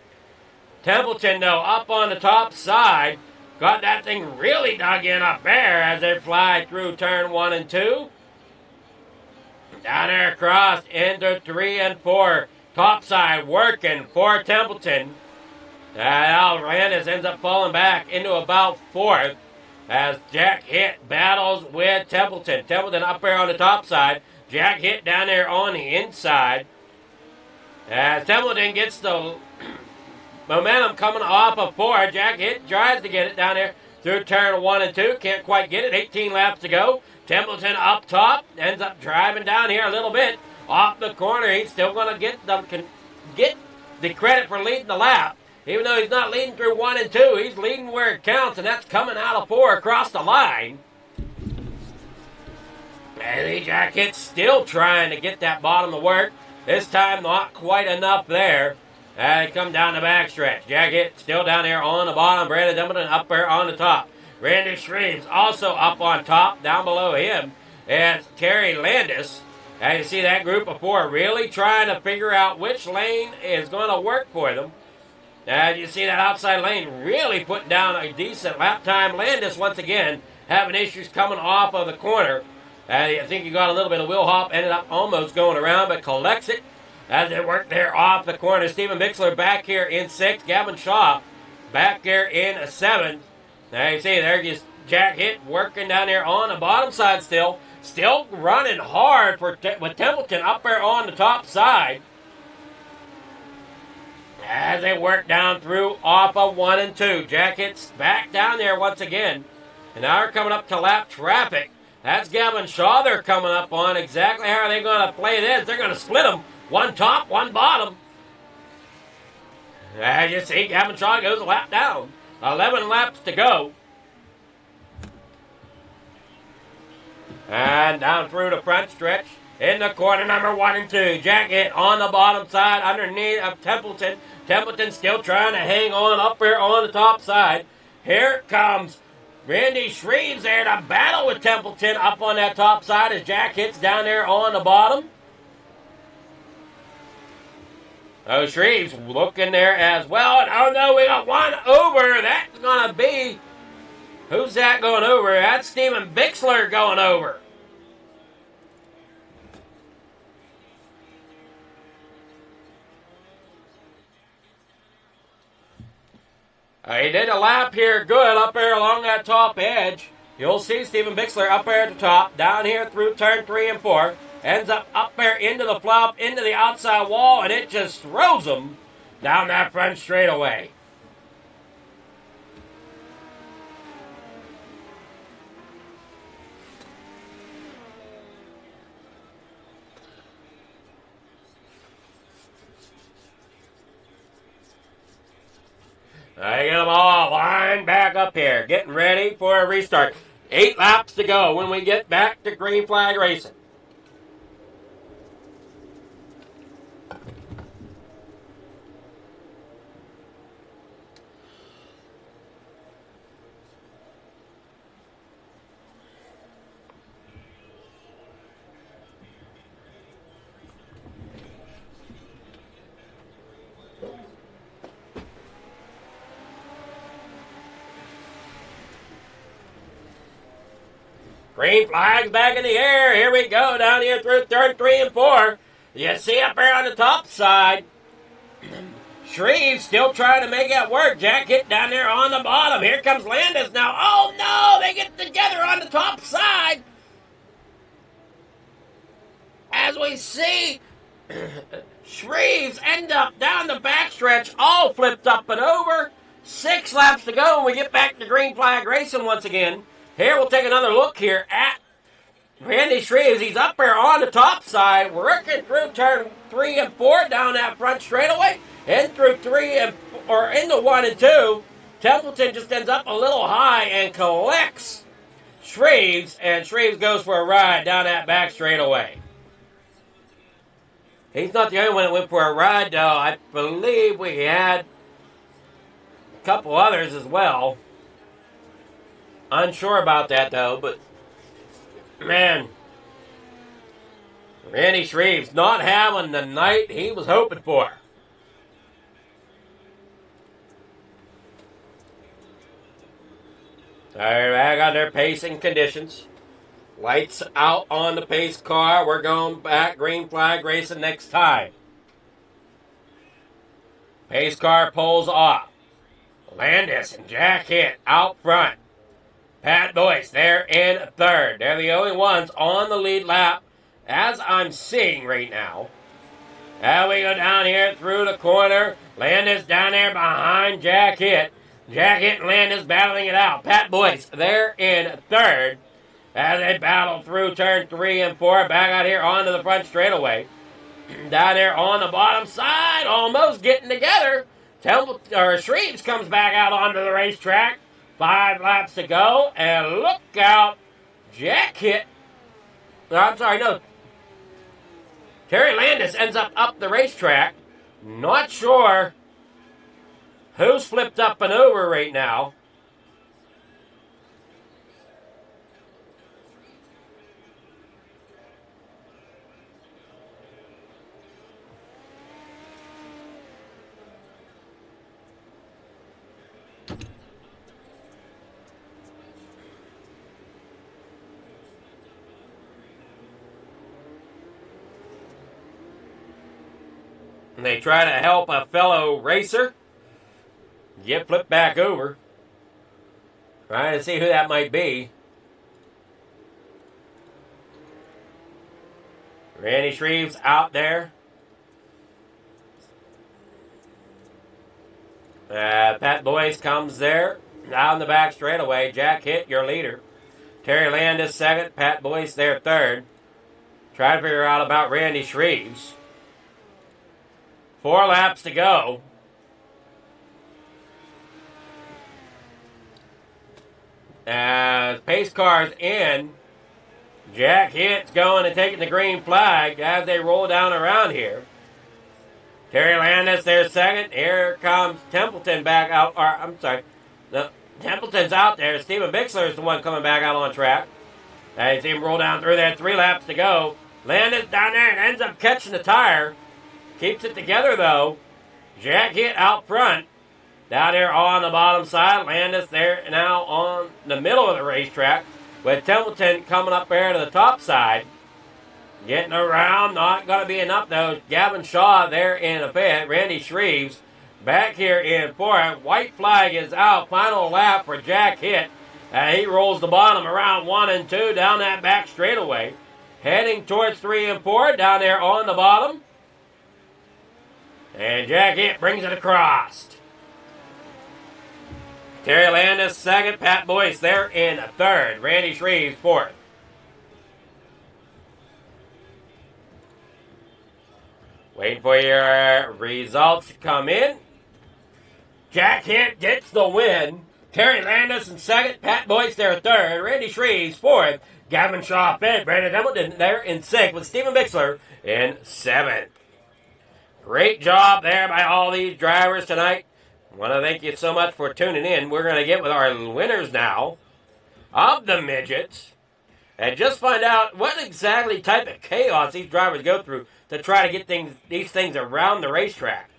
Templeton, though, up on the top side. Got that thing really dug in up there as they fly through turn 1 and 2. Down there across into 3 and 4. Top side working for Templeton. Al Landis ends up falling back into about 4th as Jack Hitt battles with Templeton. Templeton up there on the top side. Jack Hitt down there on the inside. As Templeton gets the momentum coming off of 4. Jack Hitt tries to get it down there through turn 1 and 2. Can't quite get it. 18 laps to go. Templeton up top. Ends up driving down here a little bit. Off the corner. He's still going to get the credit for leading the lap. Even though he's not leading through 1 and 2. He's leading where it counts, and that's coming out of 4 across the line. And Jack Hitt's still trying to get that bottom to work. This time not quite enough there. They come down the backstretch. Jack Hitt still down there on the bottom. Brandon Templeton up there on the top. Randy Shreves also up on top. Down below him is Terry Landis. And you see that group of 4 really trying to figure out which lane is going to work for them. And you see that outside lane really putting down a decent lap time. Landis, once again, having issues coming off of the corner. I think he got a little bit of wheel hop, ended up almost going around, but collects it as they work there off the corner. Stephen Bixler back here in 6th. Gavin Shaw back here in 7th. Now you see there just Jack Hitt working down there on the bottom side still. Still running hard with Templeton up there on the top side. As they work down through off of 1 and 2. Jack Hitt's back down there once again. And now they're coming up to lap traffic. That's Gavin Shaw they're coming up on. Exactly how are they going to play this? They're going to split them. One top, one bottom. As you see, Gavin Shaw goes a lap down. 11 laps to go. And down through the front stretch. In the corner, number 1 and 2. Jack Hitt on the bottom side underneath of Templeton. Templeton still trying to hang on up there on the top side. Here comes Randy Shreves there to battle with Templeton up on that top side as Jack Hitt's down there on the bottom. Oh, Shreves looking there as well. And oh no, we got one over. That's going to be, who's that going over? That's Stephen Bixler going over. He did a lap here good up there along that top edge. You'll see Stephen Bixler up there at the top, down here through turn 3 and 4. Ends up there into the flop, into the outside wall, and it just throws him down that front straightaway. I get them all lined back up here, getting ready for a restart. 8 laps to go when we get back to green flag racing. Green flag's back in the air. Here we go down here through turn 3 and 4. You see up there on the top side. Shreves still trying to make that work. Jack Hitt down there on the bottom. Here comes Landis now. Oh no, they get together on the top side. as we see Shreves end up down the backstretch, all flipped up and over. 6 laps to go, and we get back to green flag racing once again. Here we'll take another look here at Randy Shreves. He's up there on the top side, working through turn 3 and 4 down that front straightaway, and through 3 and or into 1 and 2. Templeton just ends up a little high and collects Shreves, and Shreves goes for a ride down that back straightaway. He's not the only one that went for a ride, though. I believe we had a couple others as well. Unsure about that, though, but man, Randy Shreves not having the night he was hoping for. They're back on their pacing conditions. Lights out on the pace car. We're going back green flag racing next time. Pace car pulls off. Landis and Jack Hitt out front. Pat Boyce, they're in third. They're the only ones on the lead lap, as I'm seeing right now. Now we go down here through the corner. Landis down there behind Jack Hitt. Jack Hitt and Landis battling it out. Pat Boyce, they're in third. As they battle through turn 3 and 4, back out here onto the front straightaway. Down there on the bottom side, almost getting together. Shreves comes back out onto the racetrack. 5 laps to go, and look out, Jack Hitt. Terry Landis ends up the racetrack. Not sure who's flipped up and over right now. And they try to help a fellow racer get flipped back over. Trying to see who that might be. Randy Shreves out there. Pat Boyce comes there. Down the back straightaway. Jack Hitt, your leader. Terry Landis second. Pat Boyce there third. Try to figure out about Randy Shreves. 4 laps to go. As pace car's in, Jack Hitt's going and taking the green flag as they roll down around here. Terry Landis there second. Here comes Templeton back out. Templeton's out there. Stephen Bixler is the one coming back out on track. You see him roll down through there. 3 laps to go. Landis down there and ends up catching the tire. Keeps it together, though. Jack Hitt out front. Down there on the bottom side. Landis there now on the middle of the racetrack. With Templeton coming up there to the top side. Getting around. Not going to be enough, though. Gavin Shaw there in a fifth. Randy Shreves back here in fourth. White flag is out. Final lap for Jack Hitt. He rolls the bottom around 1 and 2 down that back straightaway. Heading towards 3 and 4 down there on the bottom. And Jack Hitt brings it across. Terry Landis second. Pat Boyce there in third. Randy Shreves fourth. Waiting for your results to come in. Jack Hitt gets the win. Terry Landis in second. Pat Boyce there third. Randy Shreves fourth. Gavin Shaw fifth. Brandon Templeton there in sixth with Stephen Bixler in seventh. Great job there by all these drivers tonight. I want to thank you so much for tuning in. We're going to get with our winners now of the midgets and just find out what exactly type of chaos these drivers go through to try to get these things around the racetrack.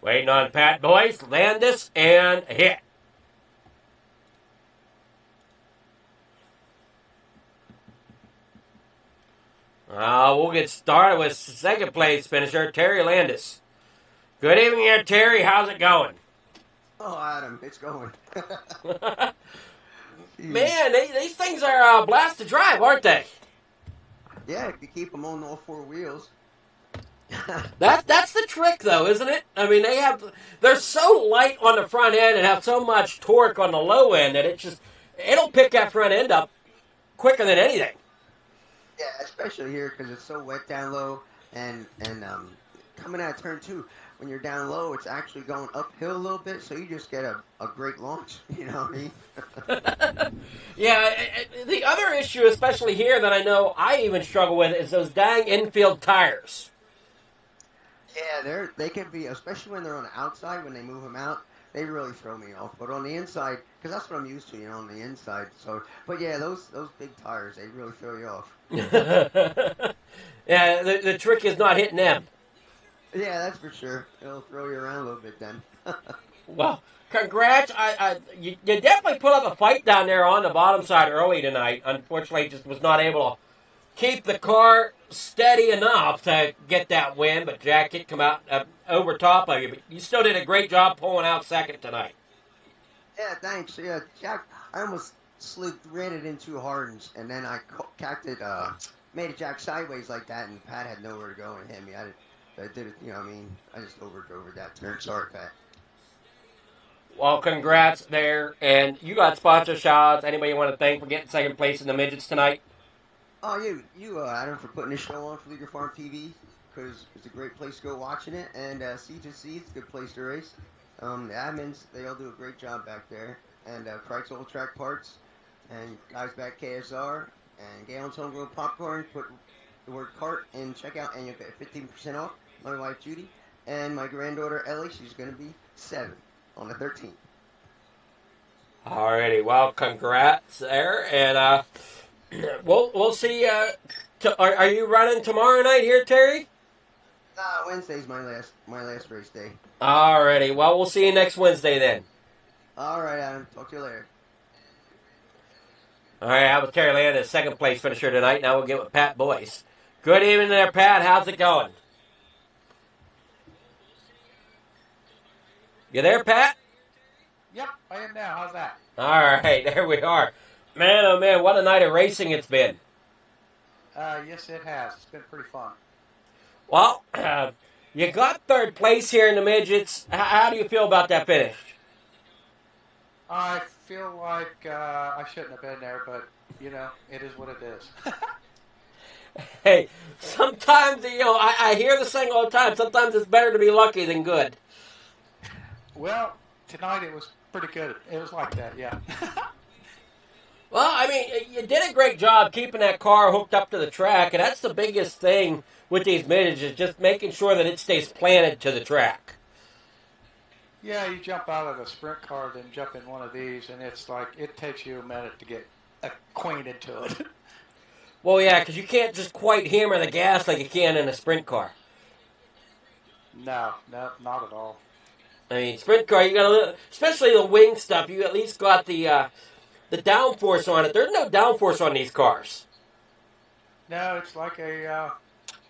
Waiting on Pat Boyce, Landis, and Hitt. We'll get started with second place finisher, Terry Landis. Good evening here, Terry. How's it going? Oh, Adam, it's going. Man, these things are a blast to drive, aren't they? Yeah, if you keep them on all four wheels. That's the trick, though, isn't it? I mean, they're so light on the front end and have so much torque on the low end that it'll pick that front end up quicker than anything. Yeah, especially here because it's so wet down low, and coming out of turn 2, when you're down low, it's actually going uphill a little bit, so you just get a great launch. You know what I mean? Yeah, the other issue, especially here, that I know I even struggle with is those dang infield tires. Yeah, they can be, especially when they're on the outside, when they move them out, they really throw me off. But on the inside, because that's what I'm used to, you know, on the inside. So, but yeah, those big tires, they really throw you off. Yeah, the trick is not hitting them. Yeah, that's for sure. It'll throw you around a little bit then. Well, congrats. You definitely put up a fight down there on the bottom side early tonight. Unfortunately, just was not able to keep the car steady enough to get that win, but Jack did come out over top of you. But you still did a great job pulling out second tonight. Yeah, thanks. Yeah, Jack, I almost ran it in too hard, and then I made it Jack sideways like that, and Pat had nowhere to go and hit me. I did it, you know what I mean? I just overdrove that turn. Sorry, Pat. Well, congrats there. And you got sponsor shout-outs. Anybody you want to thank for getting second place in the midgets tonight? Oh, you, Adam, for putting this show on for Leader Farm TV, because it's a great place to go watching it. And C2C, it's a good place to race. The admins, they all do a great job back there. And Crike's Old Track Parts, and guys back KSR, and Galen's Homegrown Popcorn. Put the word cart in checkout, and you'll get 15% off. My wife Judy, and my granddaughter Ellie, she's going to be 7 on the 13th. Alrighty, well, congrats there, and we'll see. Are you running tomorrow night here, Terry? Wednesday's my last race day. Alrighty, well, we'll see you next Wednesday then. All right, Adam. Talk to you later. All right, I was Terry Landis, second place finisher tonight. Now we'll get with Pat Boyce. Good evening there, Pat. How's it going? You there, Pat? Yep, I am now. How's that? All right, there we are. Man, oh man, what a night of racing it's been. Yes, it has. It's been pretty fun. Well, you got third place here in the midgets. How do you feel about that finish? I feel like I shouldn't have been there, but, you know, it is what it is. Hey, sometimes, you know, I hear the saying all the time, sometimes it's better to be lucky than good. Well, tonight it was pretty good. It was like that, yeah. Well, I mean, you did a great job keeping that car hooked up to the track, and that's the biggest thing with these midgets is just making sure that it stays planted to the track. Yeah, you jump out of a sprint car, then jump in one of these, and it's like, it takes you a minute to get acquainted to it. Well, yeah, because you can't just quite hammer the gas like you can in a sprint car. No, not at all. I mean, sprint car, you got a little, especially the wing stuff, you at least got the downforce on it. There's no downforce on these cars. No, it's like a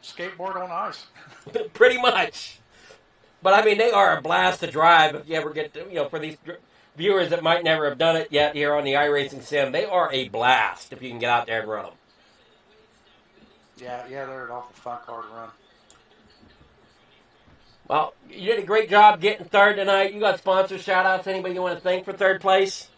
skateboard on ice. Pretty much. But, I mean, they are a blast to drive if you ever get to, you know, for these viewers that might never have done it yet here on the iRacing Sim, they are a blast if you can get out there and run them. Yeah, they're an awful fun car to run. Well, you did a great job getting third tonight. You got sponsor shout-outs. Anybody you want to thank for third place?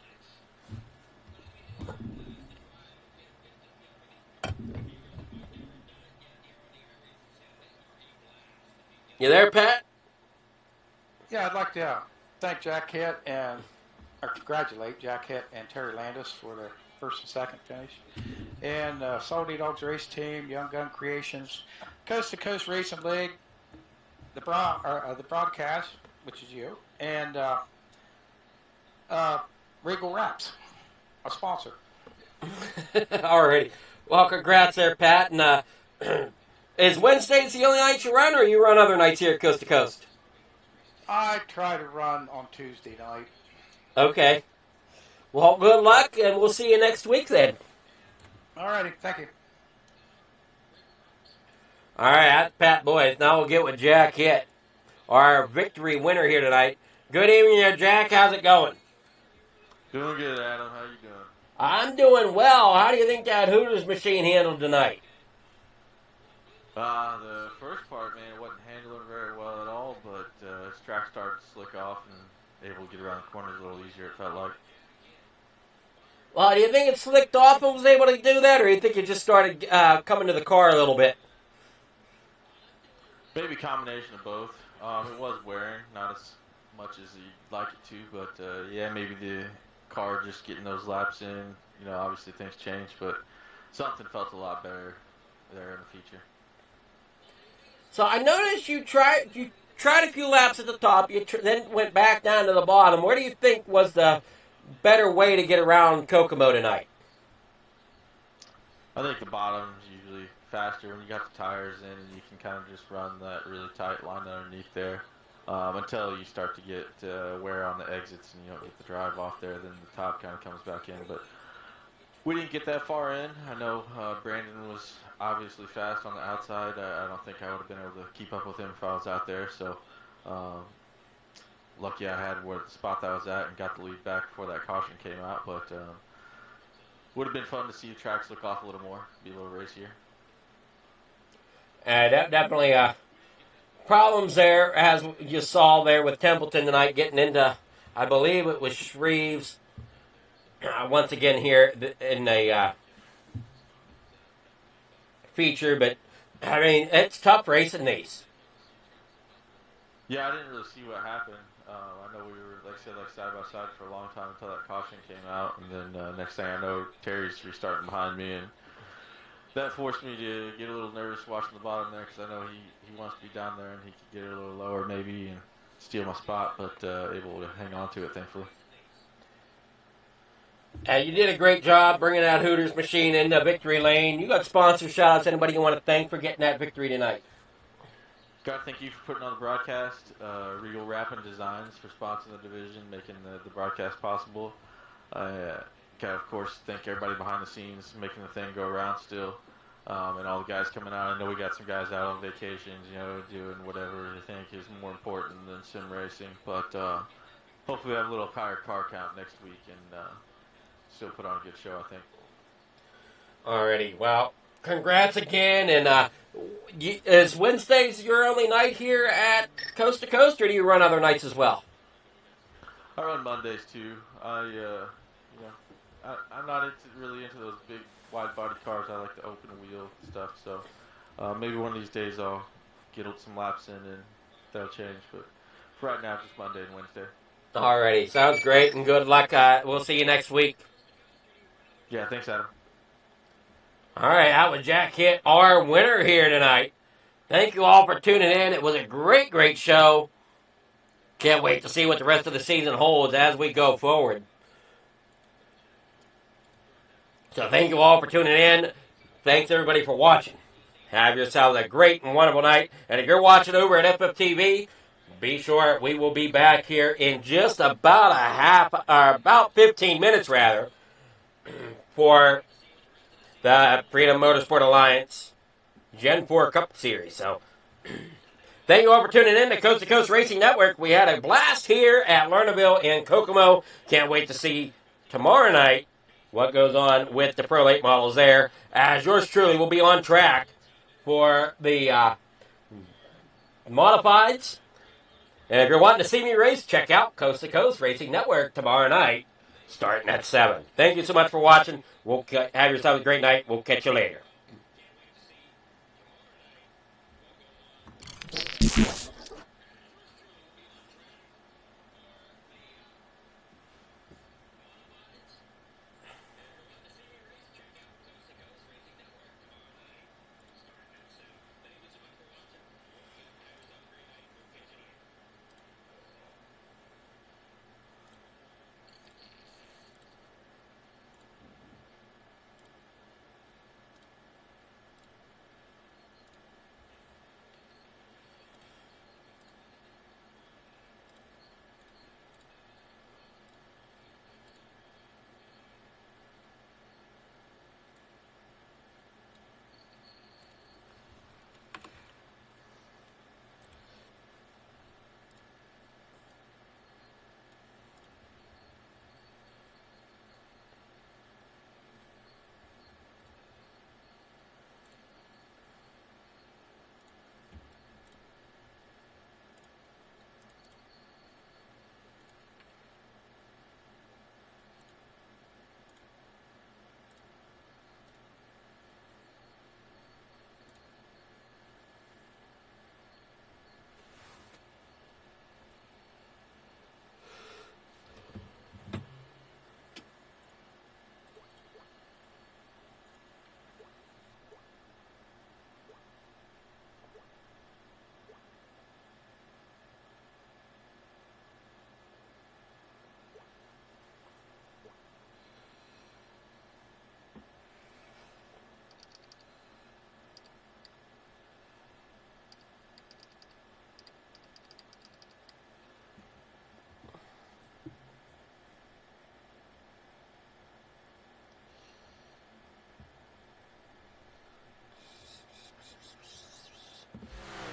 You there, Pat? Yeah, I'd like to thank Jack Hitt or congratulate Jack Hitt and Terry Landis for their first and second finish. And Salty Dogs Race Team, Young Gun Creations, Coast to Coast Racing League, the broadcast, which is you, and Regal Wraps, a sponsor. Alrighty. Well, congrats there, Pat. And is Wednesdays the only night you run, or you run other nights here at Coast to Coast? I try to run on Tuesday night. Okay. Well, good luck, and we'll see you next week then. Alrighty, thank you. All right, that's Pat Boys. Now we'll get with Jack Hitt, our victory winner here tonight. Good evening there, Jack. How's it going? Doing good, Adam. How you doing? I'm doing well. How do you think that Hooters machine handled tonight? The first part, man, it wasn't handling very well at all, but its track started to slick off and able to get around corners a little easier, it felt like. Well, do you think it slicked off and was able to do that, or do you think it just started coming to the car a little bit? Maybe a combination of both. It was wearing, not as much as you'd like it to, but yeah, maybe the car just getting those laps in. You know, obviously things change, but something felt a lot better there in the feature. So I noticed you tried a few laps at the top, you then went back down to the bottom. Where do you think was the better way to get around Kokomo tonight? I think the bottom's usually faster when you got the tires in, and you can kind of just run that really tight line underneath there until you start to get wear on the exits and you don't get the drive off there. Then the top kind of comes back in. But we didn't get that far in. I know Brandon was obviously fast on the outside. I don't think I would have been able to keep up with him if I was out there. So lucky I had where the spot that I was at and got the lead back before that caution came out. But would have been fun to see the track slick off a little more, be a little racier. Definitely problems there, as you saw there with Templeton tonight, getting into, I believe it was Shreves, once again here in a feature. But, I mean, it's tough racing these. Yeah, I didn't really see what happened. I know we were, like I said, side by side for a long time until that caution came out. And then next thing I know, Terry's restarting behind me, and that forced me to get a little nervous watching the bottom there, because I know he wants to be down there and he could get it a little lower maybe and steal my spot, but able to hang on to it, thankfully. You did a great job bringing that Hooters machine into victory lane. You got sponsor shout-outs. Anybody you want to thank for getting that victory tonight? Got to thank you for putting on the broadcast. Regal Rapping Designs for sponsoring the division, making the broadcast possible. Got, of course, thank everybody behind the scenes making the thing go around still, and all the guys coming out. I know we got some guys out on vacations, you know, doing whatever they think is more important than sim racing. But hopefully we have a little higher car count next week and still put on a good show, I think. Alrighty, well, congrats again. And is Wednesdays your only night here at Coast to Coast, or do you run other nights as well? I run Mondays too. I'm not really into those big wide body cars. I like the open wheel stuff. So maybe one of these days I'll get some laps in and that'll change. But for right now, just Monday and Wednesday. Alrighty, sounds great, and good luck. We'll see you next week. Yeah, thanks, Adam. All right, that was Jack Hitt, our winner here tonight. Thank you all for tuning in. It was a great, great show. Can't wait to see what the rest of the season holds as we go forward. So thank you all for tuning in. Thanks, everybody, for watching. Have yourselves a great and wonderful night. And if you're watching over at FFTV, be sure we will be back here in just about about 15 minutes, rather, for the Freedom Motorsport Alliance Gen 4 Cup Series. So thank you all for tuning in to Coast Racing Network. We had a blast here at Lernerville in Kokomo. Can't wait to see tomorrow night what goes on with the Pro 8 models there, as yours truly will be on track for the modifieds. And if you're wanting to see me race, check out Coast to Coast Racing Network tomorrow night, starting at 7. Thank you so much for watching. We'll have yourself a great night. We'll catch you later.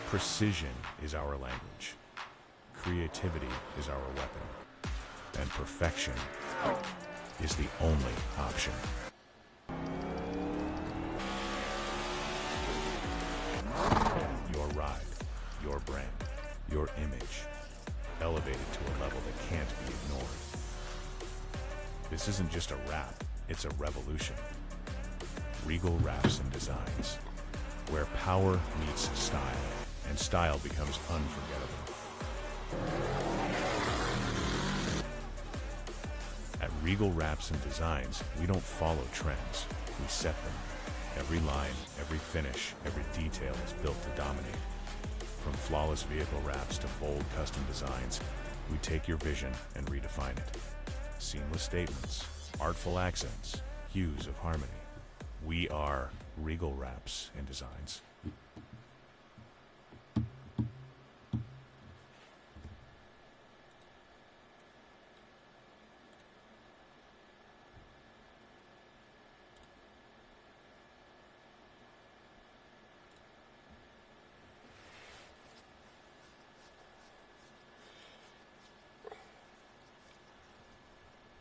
Precision is our language. Creativity is our weapon. And perfection is the only option. Your ride, your brand, your image, elevated to a level that can't be ignored. This isn't just a wrap, it's a revolution. Regal Wraps and Designs, where power meets style, and style becomes unforgettable. At Regal Wraps and Designs, we don't follow trends, we set them. Every line, every finish, every detail is built to dominate. From flawless vehicle wraps to bold custom designs, we take your vision and redefine it. Seamless statements, artful accents, hues of harmony. We are Regal Wraps and Designs.